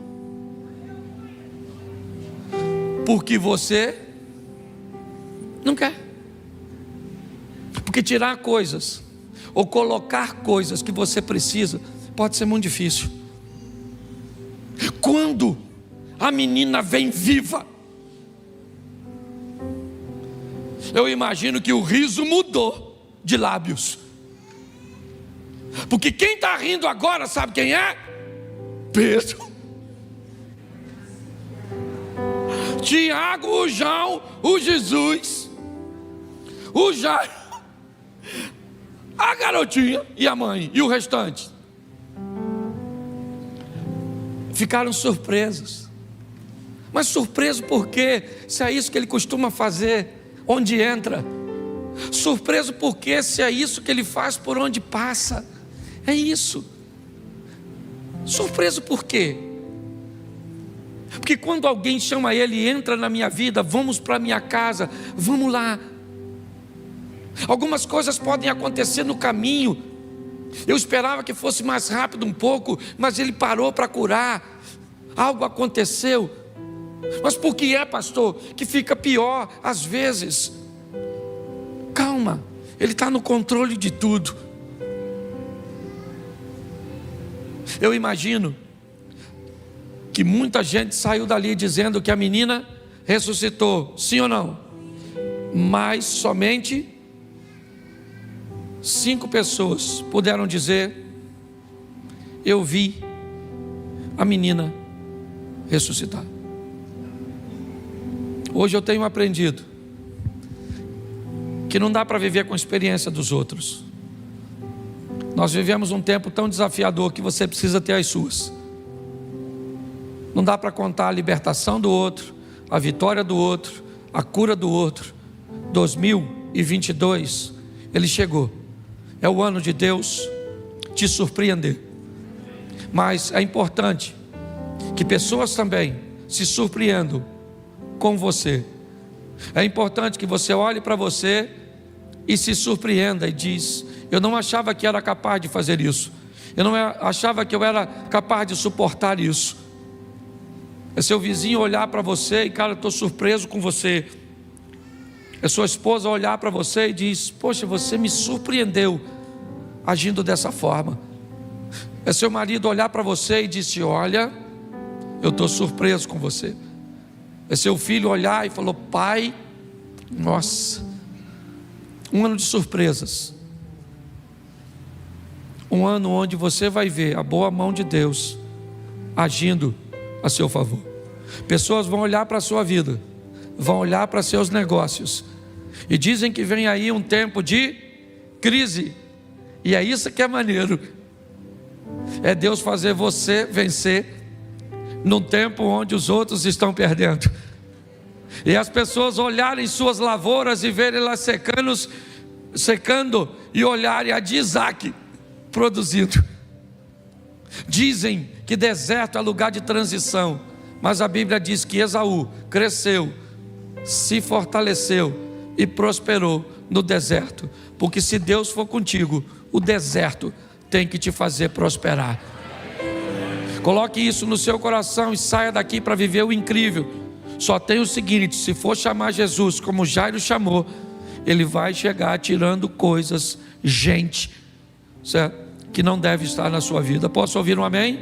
Porque você não quer. Porque tirar coisas ou colocar coisas que você precisa pode ser muito difícil. Quando a menina vem viva, eu imagino que o riso mudou de lábios. Porque quem está rindo agora, sabe quem é? Pedro, Tiago, o João, o Jesus, o Jairo, a garotinha e a mãe e o restante. Ficaram surpresos. Mas surpreso por quê? Se é isso que ele costuma fazer onde entra. Surpreso porque se é isso que ele faz por onde passa. É isso. Surpreso por quê? Porque quando alguém chama ele, entra na minha vida, vamos para minha casa, vamos lá. Algumas coisas podem acontecer no caminho. Eu esperava que fosse mais rápido um pouco, mas ele parou para curar. Algo aconteceu. Mas por que é, pastor, que fica pior às vezes? Calma, ele está no controle de tudo. Eu imagino que muita gente saiu dali dizendo que a menina ressuscitou, sim ou não? Mas somente 5 pessoas puderam dizer: eu vi a menina ressuscitar. Hoje eu tenho aprendido que não dá para viver com a experiência dos outros. Nós vivemos um tempo tão desafiador que você precisa ter as suas. Não dá para contar a libertação do outro, a vitória do outro, a cura do outro. 2022, ele chegou. É o ano de Deus te surpreender. Mas é importante que pessoas também se surpreendam com você. É importante que você olhe para você e se surpreenda e diz: eu não achava que era capaz de fazer isso, eu não achava que eu era capaz de suportar isso. É seu vizinho olhar para você e: cara, eu estou surpreso com você. É sua esposa olhar para você e diz: poxa, você me surpreendeu agindo dessa forma. É seu marido olhar para você e dizer: olha, eu estou surpreso com você. É seu filho olhar e falar: pai, nossa, um ano de surpresas, um ano onde você vai ver a boa mão de Deus agindo a seu favor. Pessoas vão olhar para a sua vida, vão olhar para seus negócios e dizem que vem aí um tempo de crise, e é isso que é maneiro, é Deus fazer você vencer num tempo onde os outros estão perdendo, e as pessoas olharem suas lavouras e verem lá secando e olharem a de Isaac produzindo. Dizem que deserto é lugar de transição, mas a Bíblia diz que Esaú cresceu, se fortaleceu e prosperou no deserto, porque se Deus for contigo, o deserto tem que te fazer prosperar. Coloque isso no seu coração e saia daqui para viver o incrível. Só tem o seguinte: se for chamar Jesus como Jairo chamou, ele vai chegar tirando coisas, gente, certo, que não deve estar na sua vida. Posso ouvir um amém?